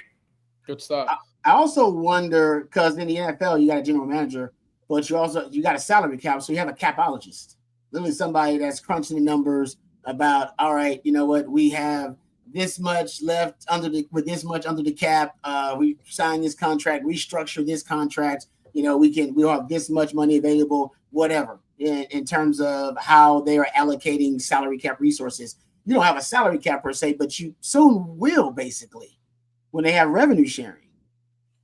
Good stuff. I also wonder, because in the NFL, you got a general manager, but you got a salary cap, so you have a capologist. Literally somebody that's crunching the numbers about, all right, you know what, we have this much left with this much under the cap. We signed this contract, restructure this contract. You know, we'll have this much money available, whatever, in terms of how they are allocating salary cap resources. You don't have a salary cap per se, but you soon will, basically, when they have revenue sharing.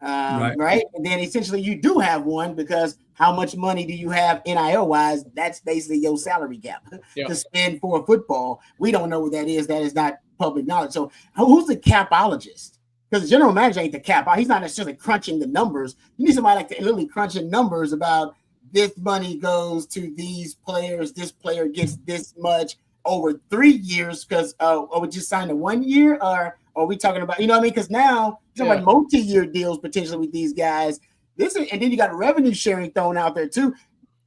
Right. And then essentially you do have one, because how much money do you have NIL wise? That's basically your salary cap to spend for football. We don't know what that is. That is not public knowledge. So who's the capologist? Because the general manager ain't the cap. He's not necessarily crunching the numbers. You need somebody like to literally crunching numbers about this money goes to these players. This player gets this much over 3 years, because we just signed a 1 year, or are we talking about, you know what I mean? Because now you're talking about multi-year deals potentially with these guys. And then you got revenue sharing thrown out there too.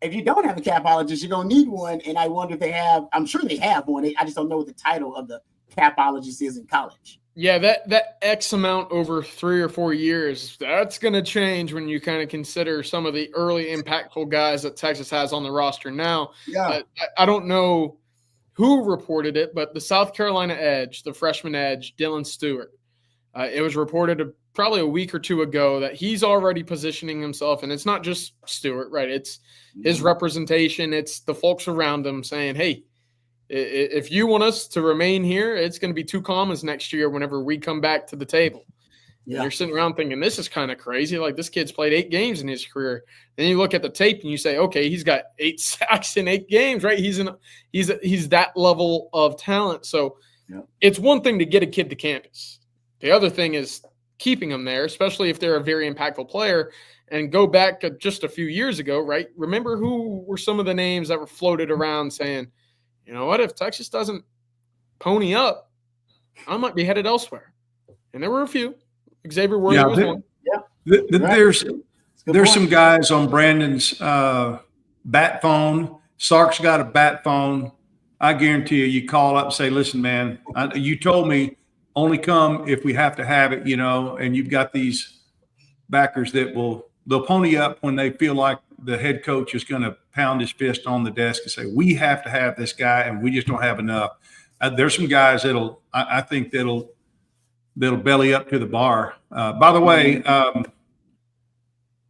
If you don't have a capologist, you're gonna need one. And I wonder if they have. I'm sure they have one. I just don't know what the title of the capologist is in college. Yeah, that X amount over 3 or 4 years, that's going to change when you kind of consider some of the early impactful guys that Texas has on the roster now. Yeah. I don't know who reported it, but the South Carolina edge, the freshman edge, Dylan Stewart, it was reported probably a week or two ago that he's already positioning himself, and it's not just Stewart, right? It's his representation. It's the folks around him saying, hey, if you want us to remain here, it's going to be 2 commas next year whenever we come back to the table. Yeah. You're sitting around thinking, this is kind of crazy. Like, this kid's played 8 games in his career. Then you look at the tape and you say, okay, he's got 8 sacks in 8 games, right? He's that level of talent. So it's one thing to get a kid to campus. The other thing is keeping them there, especially if they're a very impactful player. And go back just a few years ago, right? Remember who were some of the names that were floated around saying, you know what, if Texas doesn't pony up, I might be headed elsewhere. And there were a few. Xavier Worthy was one. Yeah. There's some guys on Brandon's bat phone. Sark's got a bat phone. I guarantee you call up and say, listen, man, you told me only come if we have to have it, you know, and you've got these backers that they'll pony up when they feel like the head coach is going to pound his fist on the desk and say, we have to have this guy and we just don't have enough. There's some guys that'll belly up to the bar. By the way,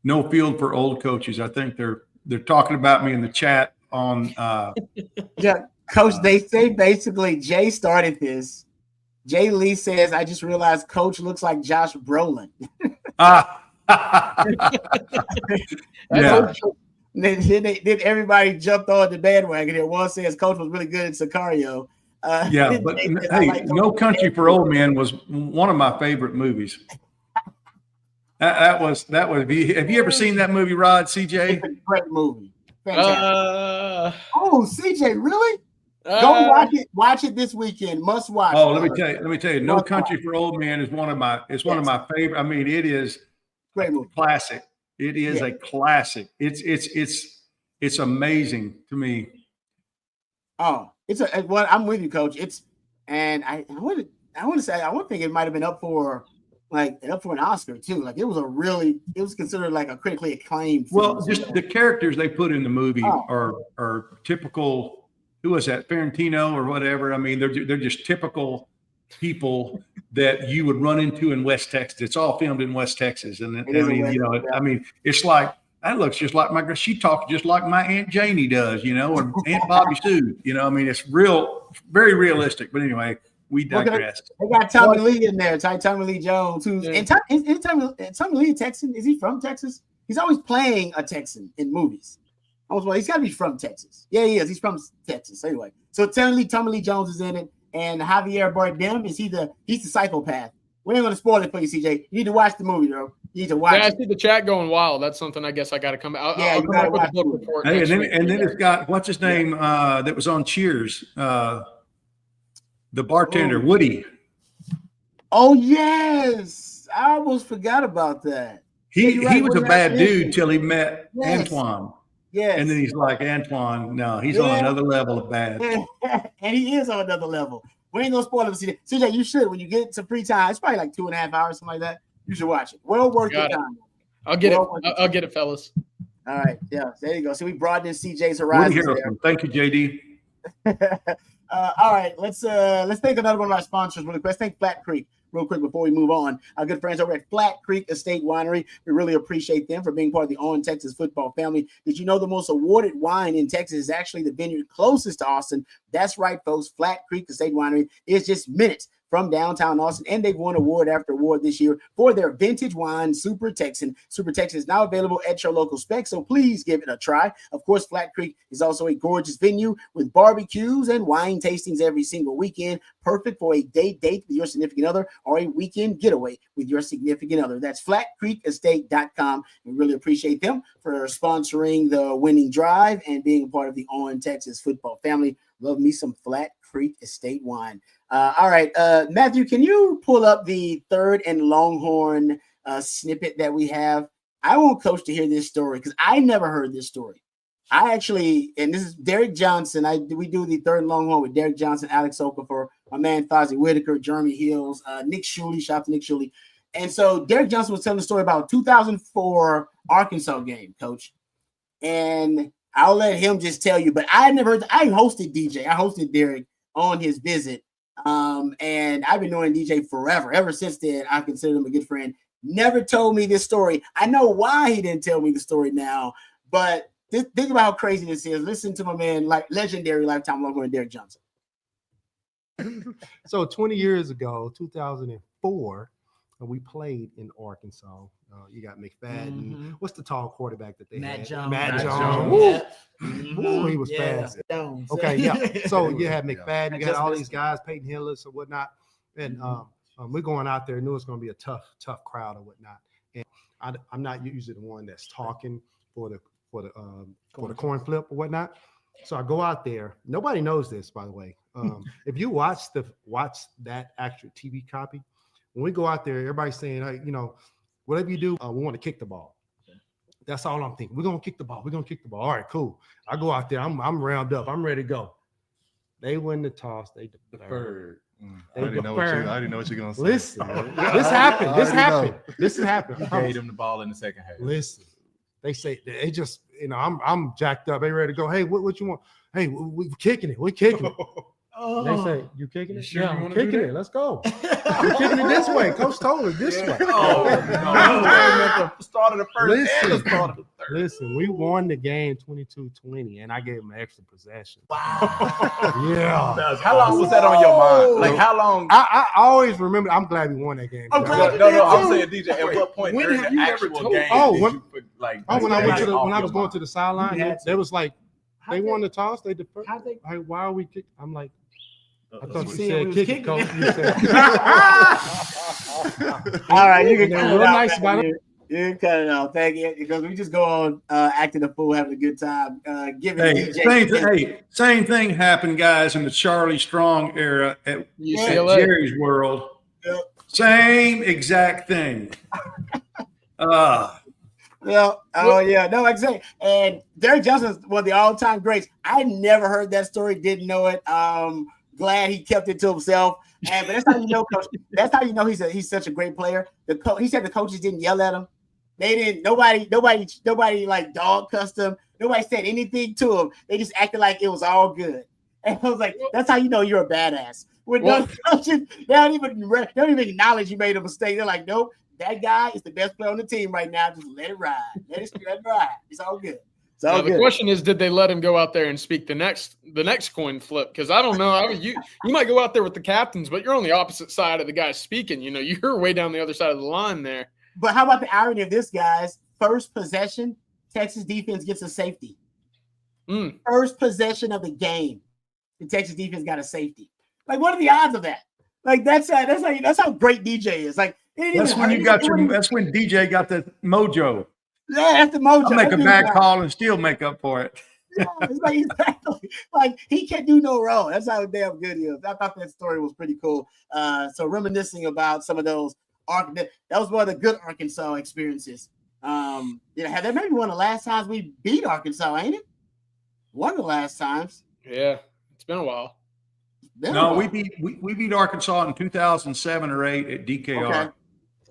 no field for old coaches. I think they're talking about me in the chat on. Coach, they say basically Jay started this. Jay Lee says, I just realized Coach looks like Josh Brolin. Yeah. Then everybody jumped on the bandwagon here. One says Coach was really good at Sicario. But hey, No Country for Old Men was one of my favorite movies. That was. Have you ever seen that movie, Rod? CJ? It's a great movie. CJ, really? Go watch it this weekend. Must watch. Oh, let me tell you. No Country for Old Men is one of my favorite. I mean, it is great movie. Classic. It is a classic. It's amazing to me. Oh, I'm with you, Coach. I want to say I would think it might have been up for an Oscar too. Like it was considered like a critically acclaimed film. Well, just the characters they put in the movie are typical. Who was that? Ferrantino or whatever. I mean, they're just typical people that you would run into in West Texas. It's all filmed in West Texas, and I mean, it's like that looks just like she talks just like my Aunt Janie does, you know, or Aunt Bobby Sue. You know, I mean, it's very realistic. But anyway, we digress. They got Tommy Lee in there, Tommy Lee Jones, and Tommy Lee a Texan? Is he from Texas? He's always playing a Texan in movies. He's got to be from Texas. Yeah, he is. He's from Texas. Anyway, so Tommy Lee Jones is in it, and Javier Bardem he's the psychopath. We ain't gonna spoil it for you, CJ. You need to watch the movie, bro. You need to watch. Yeah, I it. see the chat going wild. That's something I guess I got to come out. Yeah, I'll you come gotta up with a watch book the movie. report. Hey, next and week. then it's got what's his name that was on Cheers, the bartender Woody. Oh yes, I almost forgot about that. He right, was a Woody bad Harrelson. dude till he met Yes. Antoine. Yes, And then he's like, Antoine, no, he's on another level of bad. And he is on another level. We ain't gonna spoil it, CJ. CJ, you should when you get some free time. It's probably like 2.5 hours, something like that. You should watch it. Well worth your time. I'll get it. I'll get it, fellas. All right, yeah, there you go. So we broadened CJ's Woody horizons Harrelson. Thank you, JD. All right, let's take another one of our sponsors really quick. Let's thank Flat Creek real quick before we move on. Our good friends over at Flat Creek Estate Winery. We really appreciate them for being part of the On Texas football family. Did you know the most awarded wine in Texas is actually the vineyard closest to Austin? That's right, folks. Flat Creek Estate Winery is just minutes from downtown Austin, and they've won award after award this year for their vintage wine, Super Texan. Super Texan is now available at your local spec, so please give it a try. Of course, Flat Creek is also a gorgeous venue with barbecues and wine tastings every single weekend, perfect for a date with your significant other or a weekend getaway with your significant other. That's flatcreekestate.com. We really appreciate them for sponsoring the winning drive and being a part of the On Texas football family. Love me some Flat Creek Estate wine. All right, Matthew, can you pull up the 3rd and Longhorn snippet that we have? I want Coach to hear this story because I never heard this story. I actually, and this is Derek Johnson. We do the 3rd and Longhorn with Derek Johnson, Alex Okafor, my man Fozzie Whitaker, Jeremy Hills, Nick Shuley. Shout out to Nick Shuley. And so Derek Johnson was telling the story about a 2004 Arkansas game, Coach. And I'll let him just tell you, but I never heard. I hosted DJ. I hosted Derek on his visit. And I've been knowing DJ forever. Ever since then, I consider him a good friend. Never told me this story. I know why he didn't tell me the story now, but think about how crazy this is. Listen to my man, like legendary lifetime Longhorn Derek Johnson. So 20 years ago, 2004, we played in Arkansas. You got McFadden. Mm-hmm. What's the tall quarterback that they Matt had? Jones. Matt Jones. Jones. Woo. Yeah. Woo, he was fast. Jones. Okay, yeah. So you had McFadden. You I had just all missed these guys, Peyton Hillis or whatnot. And we're going out there. Knew it was going to be a tough crowd or whatnot. And I'm not usually the one that's talking for the coin flip or whatnot. So I go out there. Nobody knows this, by the way. If you watch that actual TV copy, when we go out there, everybody's saying, hey, whatever you do, we want to kick the ball. That's all I'm thinking. We're gonna kick the ball. We're gonna kick the ball. All right, cool. I go out there. I'm round up. I'm ready to go. They win the toss. They deferred. I didn't know what you're gonna say. Listen, this happened. This has happened. You gave them the ball in the second half. Listen, they say they just, I'm jacked up. They ready to go. Hey, what you want? Hey, we're kicking it. We're kicking it. They say, you kicking it? sure Yeah, you I'm wanna do kicking that? it. Let's go. We're kicking it this way. Coach told us this way. At the start of the first and the start of the third. Listen, we won the game 22-20, and I gave them an extra possession. Wow. Yeah. How long was that on your mind? Like how long? I always remember. I'm glad we won that game. I'm glad you No, I'm did saying DJ. At what point When during have the you ever actual told- game? Oh, did when- you put, like, when I that when I off was your going to mind? the sideline, You had they was like, they How'd won the toss. They deferred. How'd they? Hey, why are we kicking? I'm like, I thought you see, we said was kick it, kicking coach. it. You said. All right, you can And cut they're it real out. nice about You can cut it out. Thank you. Because we just go on acting a fool, having a good time. Giving DJ. Same thing happened, guys, in the Charlie Strong era at UCLA. Jerry's World. Yep. Same exact thing. Well, no, like I say, and Derek Johnson's one of the all-time greats. I never heard that story, didn't know it. Glad he kept it to himself. But that's how you know, Coach. That's how you know he's such a great player. He said the coaches didn't yell at him. They didn't. Nobody like dog cussed him. Nobody said anything to him. They just acted like it was all good. And I was like, that's how you know you're a badass. When those coaches, they don't even acknowledge you made a mistake. They're like, nope. That guy is the best player on the team right now. Just let it ride. Let it ride. It's all good. It's all good. The question is, did they let him go out there and speak the next coin flip? Because I don't know. You might go out there with the captains, but you're on the opposite side of the guy speaking. You're way down the other side of the line there. But how about the irony of this, guys? First possession, Texas defense gets a safety. First possession of the game, the Texas defense got a safety. Like, what are the odds of that? Like that's how great DJ is. Like That's when that's when DJ got the mojo. Yeah, that's the mojo. I'll make a bad call and still make up for it. Yeah, it's like exactly like he can't do no wrong. That's how damn good he is. I thought that story was pretty cool. So reminiscing about some of those that was one of the good Arkansas experiences. Have that maybe one of the last times we beat Arkansas, ain't it? One of the last times. Yeah, it's been a while. No, we beat Arkansas in 2007 or 8 at DKR. Okay.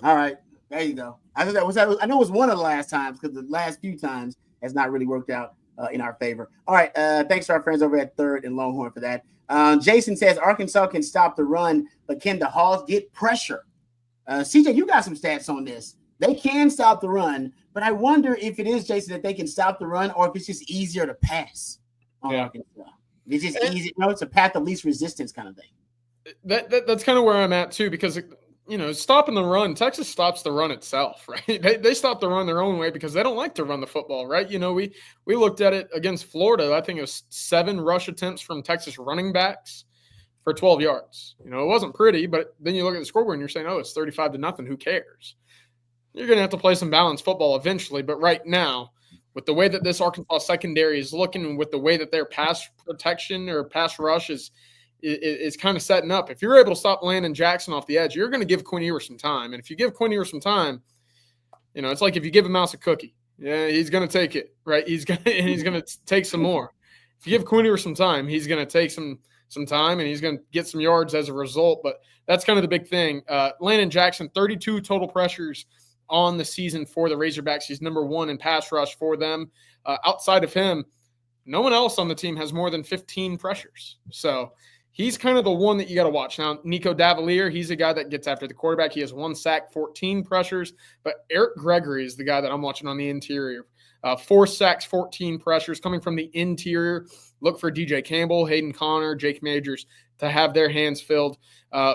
All right, there you go. I know it was one of the last times because the last few times has not really worked out in our favor. All right, thanks to our friends over at Third and Longhorn for that. Jason says Arkansas can stop the run, but can the Hogs get pressure? CJ, you got some stats on this. They can stop the run, but I wonder if it is, Jason, that they can stop the run or if it's just easier to pass on Arkansas. It's just easy. It's a path of least resistance kind of thing. That's kind of where I'm at too, because stopping the run, Texas stops the run itself, right? They stop the run their own way because they don't like to run the football, right? We looked at it against Florida. I think it was 7 rush attempts from Texas running backs for 12 yards. It wasn't pretty, but then you look at the scoreboard and you're saying, oh, it's 35-0. Who cares? You're going to have to play some balanced football eventually. But right now, with the way that this Arkansas secondary is looking, with the way that their pass protection or pass rush is kind of setting up, if you're able to stop Landon Jackson off the edge, you're going to give Quinn Ewers some time. And if you give Quinn Ewers some time, it's like if you give a mouse a cookie, he's going to take it, right? He's going to take some more. If you give Quinn Ewers some time, he's going to take some time and he's going to get some yards as a result. But that's kind of the big thing. Landon Jackson, 32 total pressures on the season for the Razorbacks. He's number 1 in pass rush for them. Outside of him, no one else on the team has more than 15 pressures. So he's kind of the one that you got to watch. Now, Nico Davalier, he's a guy that gets after the quarterback. He has 1 sack, 14 pressures. But Eric Gregory is the guy that I'm watching on the interior. 4 sacks, 14 pressures coming from the interior. Look for DJ Campbell, Hayden Connor, Jake Majors to have their hands filled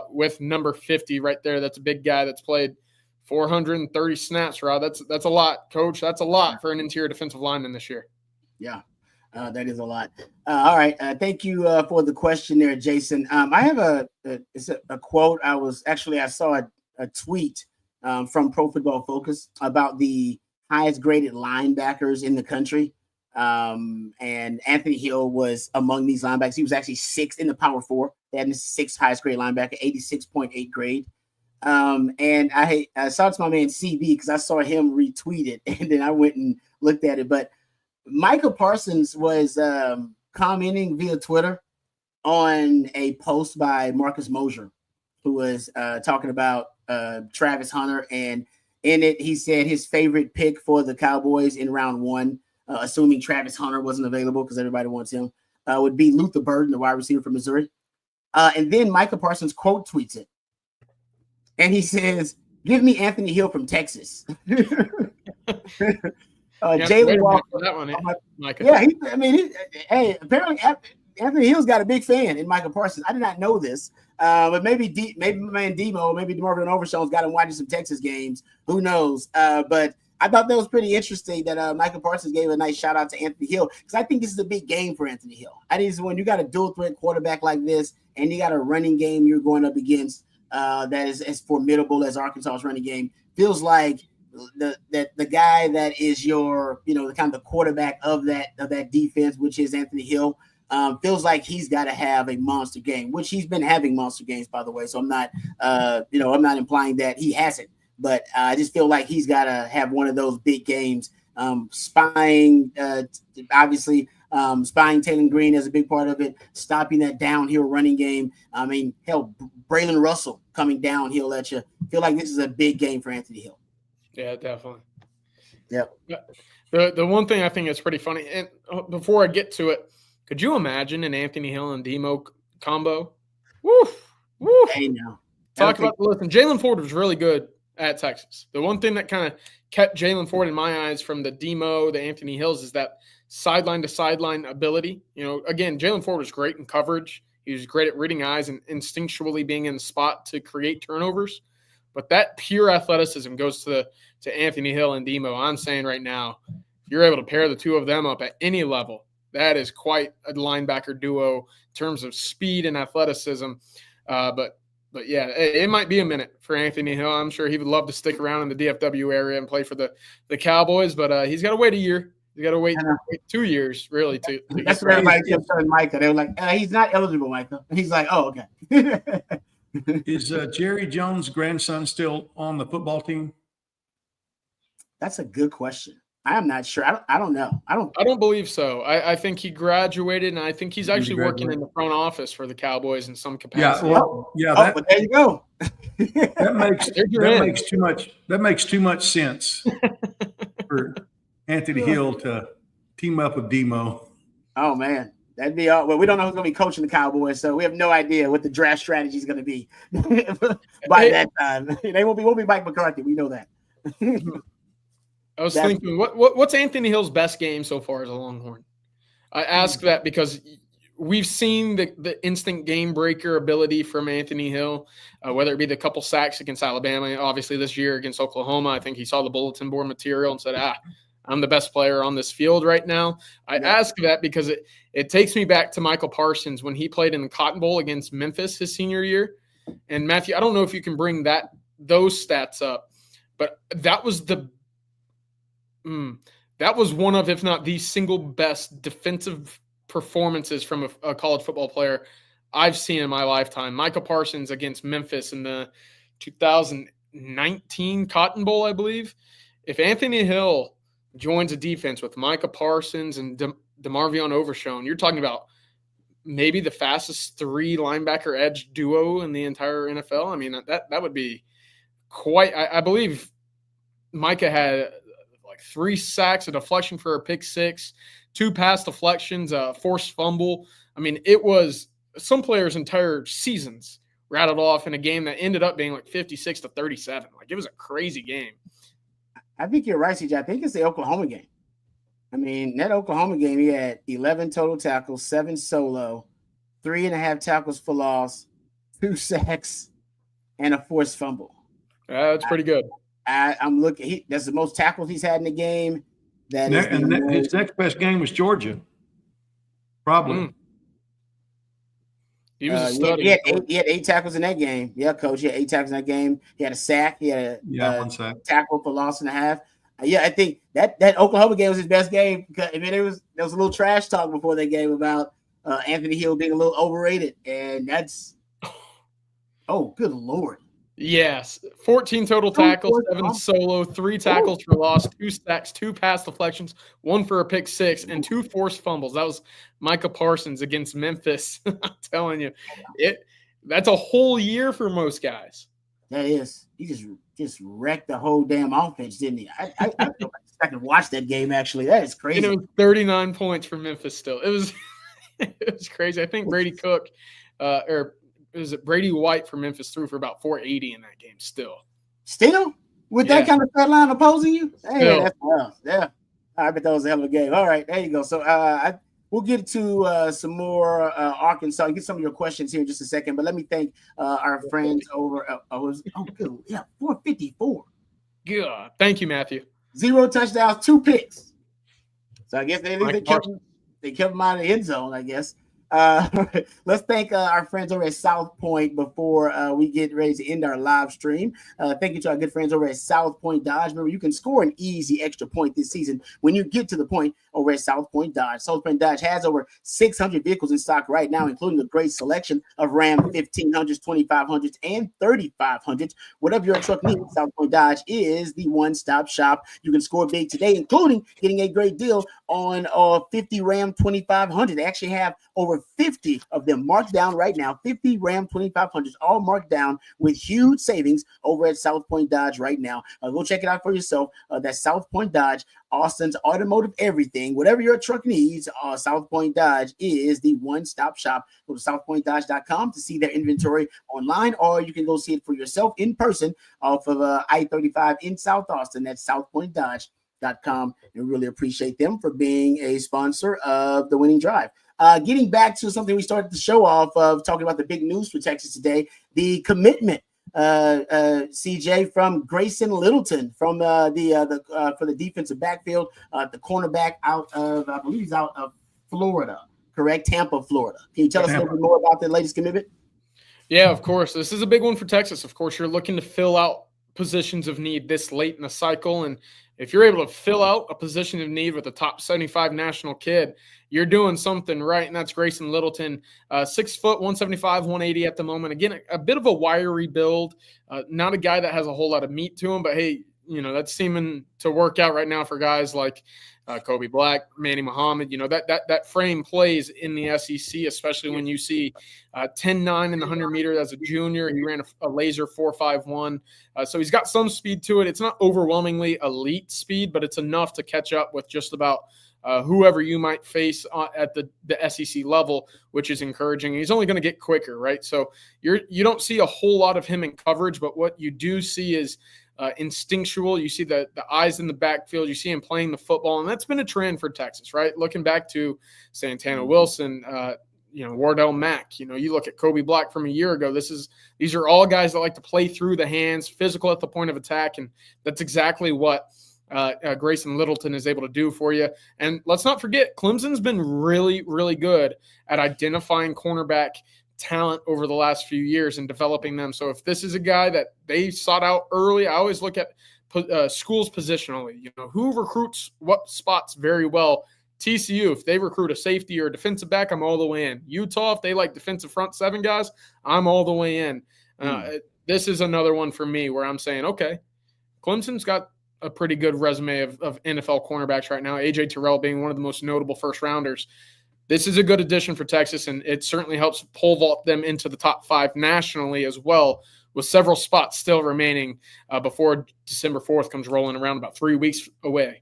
with number 50 right there. That's a big guy that's played 430 snaps, Rod. That's a lot, Coach. That's a lot for an interior defensive lineman this year. Yeah, that is a lot. All right, thank you for the question there, Jason. I have a quote. I saw a tweet from Pro Football Focus about the highest graded linebackers in the country, and Anthony Hill was among these linebackers. He was actually 6th in the Power 4. They had the 6th highest grade linebacker, 86.8 grade. And I saw it to my man CB because I saw him retweet it, and then I went and looked at it. But Micah Parsons was commenting via Twitter on a post by Marcus Mosher, who was talking about Travis Hunter, and in it he said his favorite pick for the Cowboys in round 1, assuming Travis Hunter wasn't available because everybody wants him, would be Luther Burden, the wide receiver from Missouri. And then Micah Parsons quote tweets it. And he says, "Give me Anthony Hill from Texas." Jalen Walker. That one, Micah. Yeah, apparently Anthony Hill's got a big fan in Micah Parsons. I did not know this, but maybe my man Demo, maybe DeMarvin Overshone's got him watching some Texas games. Who knows? But I thought that was pretty interesting that Micah Parsons gave a nice shout out to Anthony Hill because I think this is a big game for Anthony Hill. I think when you got a dual threat quarterback like this and you got a running game you're going up against that is as formidable as Arkansas's running game, feels like the guy that is your, the kind of the quarterback of that defense, which is Anthony Hill, feels like he's got to have a monster game, which he's been having monster games, by the way. So I'm not, I'm not implying that he hasn't, but I just feel like he's got to have one of those big games. Spying Taylor Green is a big part of it. Stopping that downhill running game. I mean, hell, Braylon Russell coming downhill at you. Feel like this is a big game for Anthony Hill. Yeah, definitely. Yep. The one thing I think is pretty funny, and before I get to it, could you imagine an Anthony Hill and Demo combo? Woo! Hey, now. Listen, Jalen Ford was really good at Texas. The one thing that kind of kept Jalen Ford in my eyes from the Demo, the Anthony Hills, is that sideline to sideline ability. Again, Jalen Ford was great in coverage. He was great at reading eyes and instinctually being in the spot to create turnovers. But that pure athleticism goes to Anthony Hill and Demo. I'm saying right now, if you're able to pair the two of them up at any level, that is quite a linebacker duo in terms of speed and athleticism. But But yeah, it might be a minute for Anthony Hill. I'm sure he would love to stick around in the DFW area and play for the Cowboys, but he's got to wait a year. He's got to wait 2 years, really. That's what everybody kept telling Micah. They were like, he's not eligible, Micah. He's like, oh, okay. Is Jerry Jones' grandson still on the football team? That's a good question. I am not sure. I don't know. I don't believe so. I think he graduated, and I think he's actually working in the front office for the Cowboys in some capacity. Yeah, well, but there you go. that makes too much sense for Anthony Hill to team up with Demo. Oh man, that'd be all. Well, we don't know who's going to be coaching the Cowboys, so we have no idea what the draft strategy is going to be by that time. They won't be Mike McCarthy. We know that. I was thinking, what's Anthony Hill's best game so far as a Longhorn? I ask that because we've seen the instant game breaker ability from Anthony Hill, whether it be the couple sacks against Alabama, obviously this year against Oklahoma. I think he saw the bulletin board material and said, I'm the best player on this field right now. I ask that because it takes me back to Michael Parsons when he played in the Cotton Bowl against Memphis his senior year. And Matthew, I don't know if you can bring those stats up, but that was one of, if not the single best defensive performances from a college football player I've seen in my lifetime. Michael Parsons against Memphis in the 2019 Cotton Bowl, I believe. If Anthony Hill joins a defense with Micah Parsons and DeMarvion Overshown, you're talking about maybe the fastest 3 linebacker edge duo in the entire NFL. I mean, that would be quite – I believe Micah had – 3 sacks, a deflection for a pick 6, 2 pass deflections, a forced fumble. I mean, it was some players' entire seasons rattled off in a game that ended up being like 56-37. Like, it was a crazy game. I think you're right, CJ. I think it's the Oklahoma game. I mean, that Oklahoma game, he had 11 total tackles, 7 solo, 3.5 tackles for loss, 2 sacks, and a forced fumble. That's pretty good. I'm looking. That's the most tackles he's had in the game. His next best game was Georgia, probably. He was a study. He had 8 tackles in that game. Yeah, coach. He had 8 tackles in that game. He had a sack. He had a 1 sack. Tackle for loss and a half. I think that Oklahoma game was his best game. I mean, there was a little trash talk before that game about Anthony Hill being a little overrated, and that's good Lord. Yes, 14 total tackles, 7 solo, 3 tackles for loss, 2 sacks, 2 pass deflections, 1 for a pick 6, and 2 forced fumbles. That was Micah Parsons against Memphis. I'm telling you, that's a whole year for most guys. That is. He just wrecked the whole damn offense, didn't he? I can watch that game actually. That is crazy. And it was 39 points for Memphis still. It was crazy. I think Brady Cook was it Brady White for Memphis threw for about 480 in that game still? With that kind of stat line opposing you? Hey, that's well. Yeah. I bet that was a hell of a game. All right, there you go. So we'll get to some more Arkansas. Get some of your questions here in just a second. But let me thank our friends over. Good. Yeah, 454. Good. Thank you, Matthew. 0 touchdowns, 2 picks. So I guess they kept him out of the end zone, I guess. Let's thank our friends over at South Point before we get ready to end our live stream. Thank you to our good friends over at South Point Dodge. Remember, you can score an easy extra point this season when you get to the point over at South Point Dodge. South Point Dodge has over 600 vehicles in stock right now, including a great selection of Ram 1500s, 2500s, and 3500s. Whatever your truck needs, South Point Dodge is the one-stop shop. You can score big today, including getting a great deal on 50 Ram 2500. They actually have over 50 of them marked down right now, 50 Ram 2500s, all marked down with huge savings over at South Point Dodge right now. Go check it out for yourself. That's South Point Dodge, Austin's automotive everything. Whatever your truck needs, South Point Dodge is the one-stop shop. Go to southpointdodge.com to see their inventory online, or you can go see it for yourself in person off of I-35 in South Austin. That's southpointdodge.com, and really appreciate them for being a sponsor of the Winning Drive. Getting back to something we started the show off of, talking about the big news for Texas today, the commitment, CJ, from Graceson Littleton from for the defensive backfield, the cornerback out of, I believe he's out of Florida, correct? Tampa, Florida. Can you tell us a little bit more about the latest commitment? Yeah, of course. This is a big one for Texas. Of course, you're looking to fill out positions of need this late in the cycle. And if you're able to fill out a position of need with a top 75 national kid, you're doing something right. And that's Graceson Littleton, 6 foot, 175, 180 at the moment. Again, a bit of a wiry build, not a guy that has a whole lot of meat to him, but hey, that's seeming to work out right now for guys like Kobe Black, Manny Muhammad. That frame plays in the SEC, especially when you see 10.9 in the 100 meter as a junior. He ran a laser 4.51. So he's got some speed to it. It's not overwhelmingly elite speed, but it's enough to catch up with just about whoever you might face at the SEC level, which is encouraging. He's only going to get quicker, right? So you don't see a whole lot of him in coverage, but what you do see is instinctual. You see the eyes in the backfield. You see him playing the football, and that's been a trend for Texas, right? Looking back to Santana Wilson, Wardell Mack. You look at Kobe Black from a year ago. These are all guys that like to play through the hands, physical at the point of attack, and that's exactly what Graceson Littleton is able to do for you. And let's not forget, Clemson's been really, really good at identifying cornerback talent over the last few years and developing them. So if this is a guy that they sought out early, I always look at schools positionally. Who recruits what spots very well. TCU, if they recruit a safety or a defensive back, I'm all the way in. Utah, if they like defensive front seven guys, I'm all the way in. This is another one for me where I'm saying, okay, Clemson's got a pretty good resume of NFL cornerbacks right now, A.J. Terrell being one of the most notable first-rounders. This is a good addition for Texas, and it certainly helps pole vault them into the top 5 nationally as well, with several spots still remaining before December 4th comes rolling around, about 3 weeks away.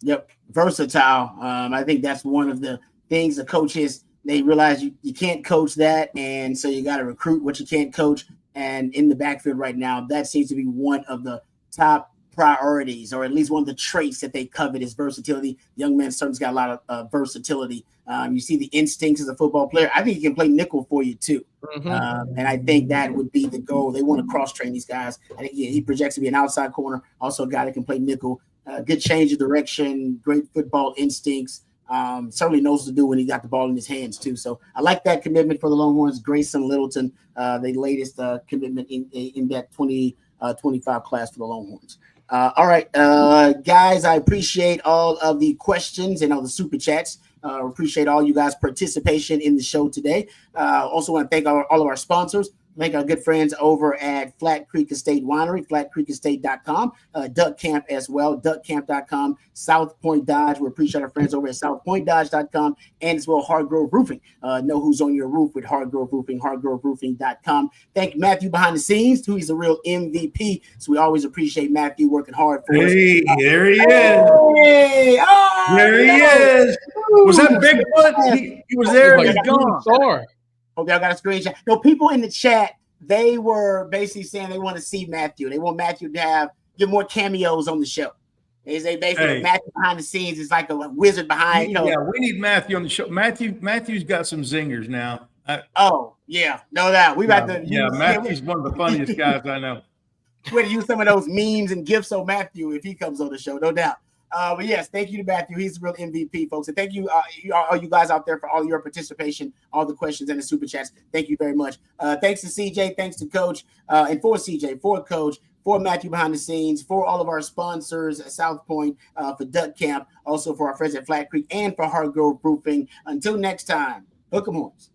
Yep, versatile. I think that's one of the things the coaches, they realize you can't coach that, and so you got to recruit what you can't coach. And in the backfield right now, that seems to be one of the top priorities, or at least one of the traits that they covet is versatility. The young man certainly's got a lot of versatility. You see the instincts as a football player. I think he can play nickel for you too. And I think that would be the goal. They want to cross-train these guys. I think he projects to be an outside corner, also a guy that can play nickel. Good change of direction, great football instincts. Certainly knows what to do when he got the ball in his hands too. So I like that commitment for the Longhorns. Graceson Littleton, the latest commitment in that 2025 class for the Longhorns. All right, guys, I appreciate all of the questions and all the super chats. Appreciate all you guys' participation in the show today. Also want to thank all of our sponsors. Thank our good friends over at Flat Creek Estate Winery, flatcreekestate.com, Duck Camp as well, duckcamp.com, South Point Dodge. We appreciate our friends over at southpointdodge.com, and as well Hardgrove Roofing. Know who's on your roof with Hardgrove Roofing, hardgroveroofing.com. Thank Matthew behind the scenes, who he's a real MVP. So we always appreciate Matthew working hard for us. Hey, there he is. Hey, oh, There he is. Was that Bigfoot? He was there. He's gone. Sorry. Hope y'all got a screenshot. No, people in the chat, they were basically saying they want to see Matthew. They want Matthew to get more cameos on the show. They say basically Matthew behind the scenes is like a wizard behind. Yeah, we need Matthew on the show. Matthew's got some zingers now. No doubt. We got to. Yeah, Matthew's one of the funniest guys I know. We're going to use some of those memes and gifts on Matthew if he comes on the show, no doubt. But yes, thank you to Matthew. He's a real MVP, folks. And thank you, all you guys out there for all your participation, all the questions and the super chats. Thank you very much. Thanks to CJ, thanks to Coach, and for CJ, for Coach, for Matthew behind the scenes, for all of our sponsors at South Point, for Duck Camp, also for our friends at Flat Creek, and for Hardgrove Roofing. Until next time, hook 'em horns.